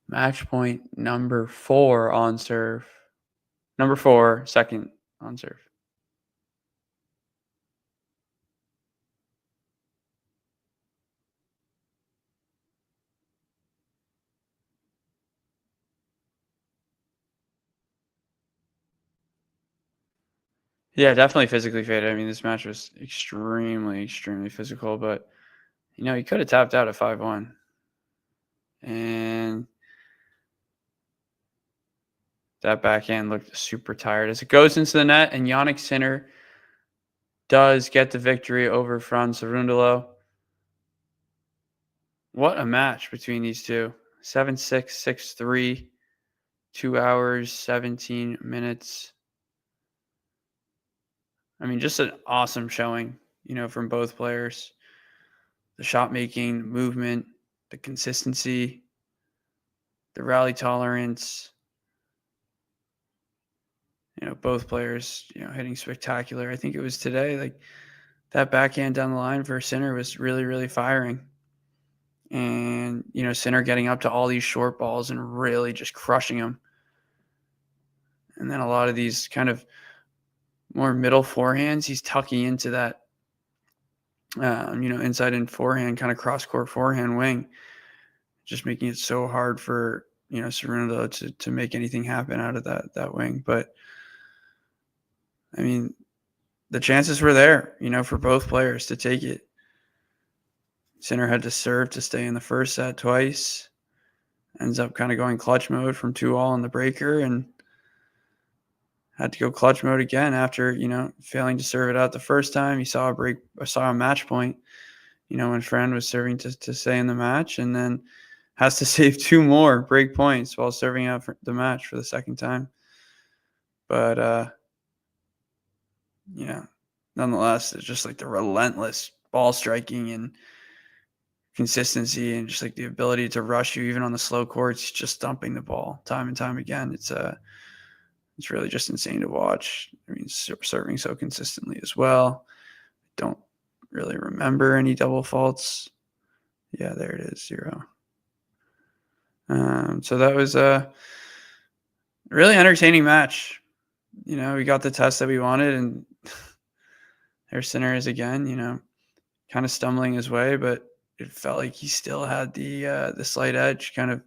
match point number 4 on serve. Number 4, second on serve. Yeah, definitely physically faded. I mean, this match was extremely, extremely physical, but, you know, he could have tapped out at 5-1. And that backhand looked super tired as it goes into the net, and Jannik Sinner does get the victory over Franz Cerundolo. What a match between these two. 7-6, 6-3, 2 hours, 17 minutes. I mean, just an awesome showing, you know, from both players. The shot making, movement, the consistency, the rally tolerance. You know, both players, you know, hitting spectacular. I think it was today, like that backhand down the line for Sinner was really, really firing. And, you know, Sinner getting up to all these short balls and really just crushing them. And then a lot of these kind of more middle forehands, he's tucking into that, you know, inside in forehand, kind of cross-court forehand wing, just making it so hard for, you know, Cerundolo to make anything happen out of that wing. But, I mean, the chances were there, you know, for both players to take it. Sinner had to serve to stay in the first set twice. Ends up kind of going clutch mode from 2-all on the breaker and had to go clutch mode again after, you know, failing to serve it out the first time. He saw a match point, you know, when Fran was serving to stay in the match, and then has to save 2 more break points while serving out for the match for the second time. But, you know, nonetheless, it's just like the relentless ball striking and consistency and just like the ability to rush you even on the slow courts, just dumping the ball time and time again. It's really just insane to watch. I mean, serving so consistently as well. Don't really remember any double faults. Yeah, there it is, 0. So that was a really entertaining match. You know, we got the test that we wanted, and there's Sinner is again, you know, kind of stumbling his way, but it felt like he still had the slight edge kind of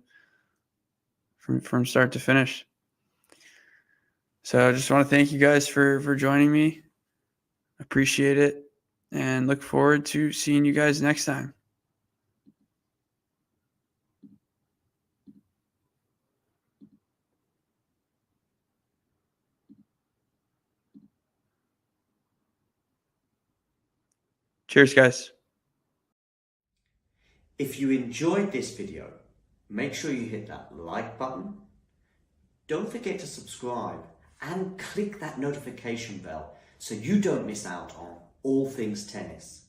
from start to finish. So I just want to thank you guys for joining me. Appreciate it, and look forward to seeing you guys next time. Cheers, guys. If you enjoyed this video, make sure you hit that like button. Don't forget to subscribe and click that notification bell so you don't miss out on all things tennis.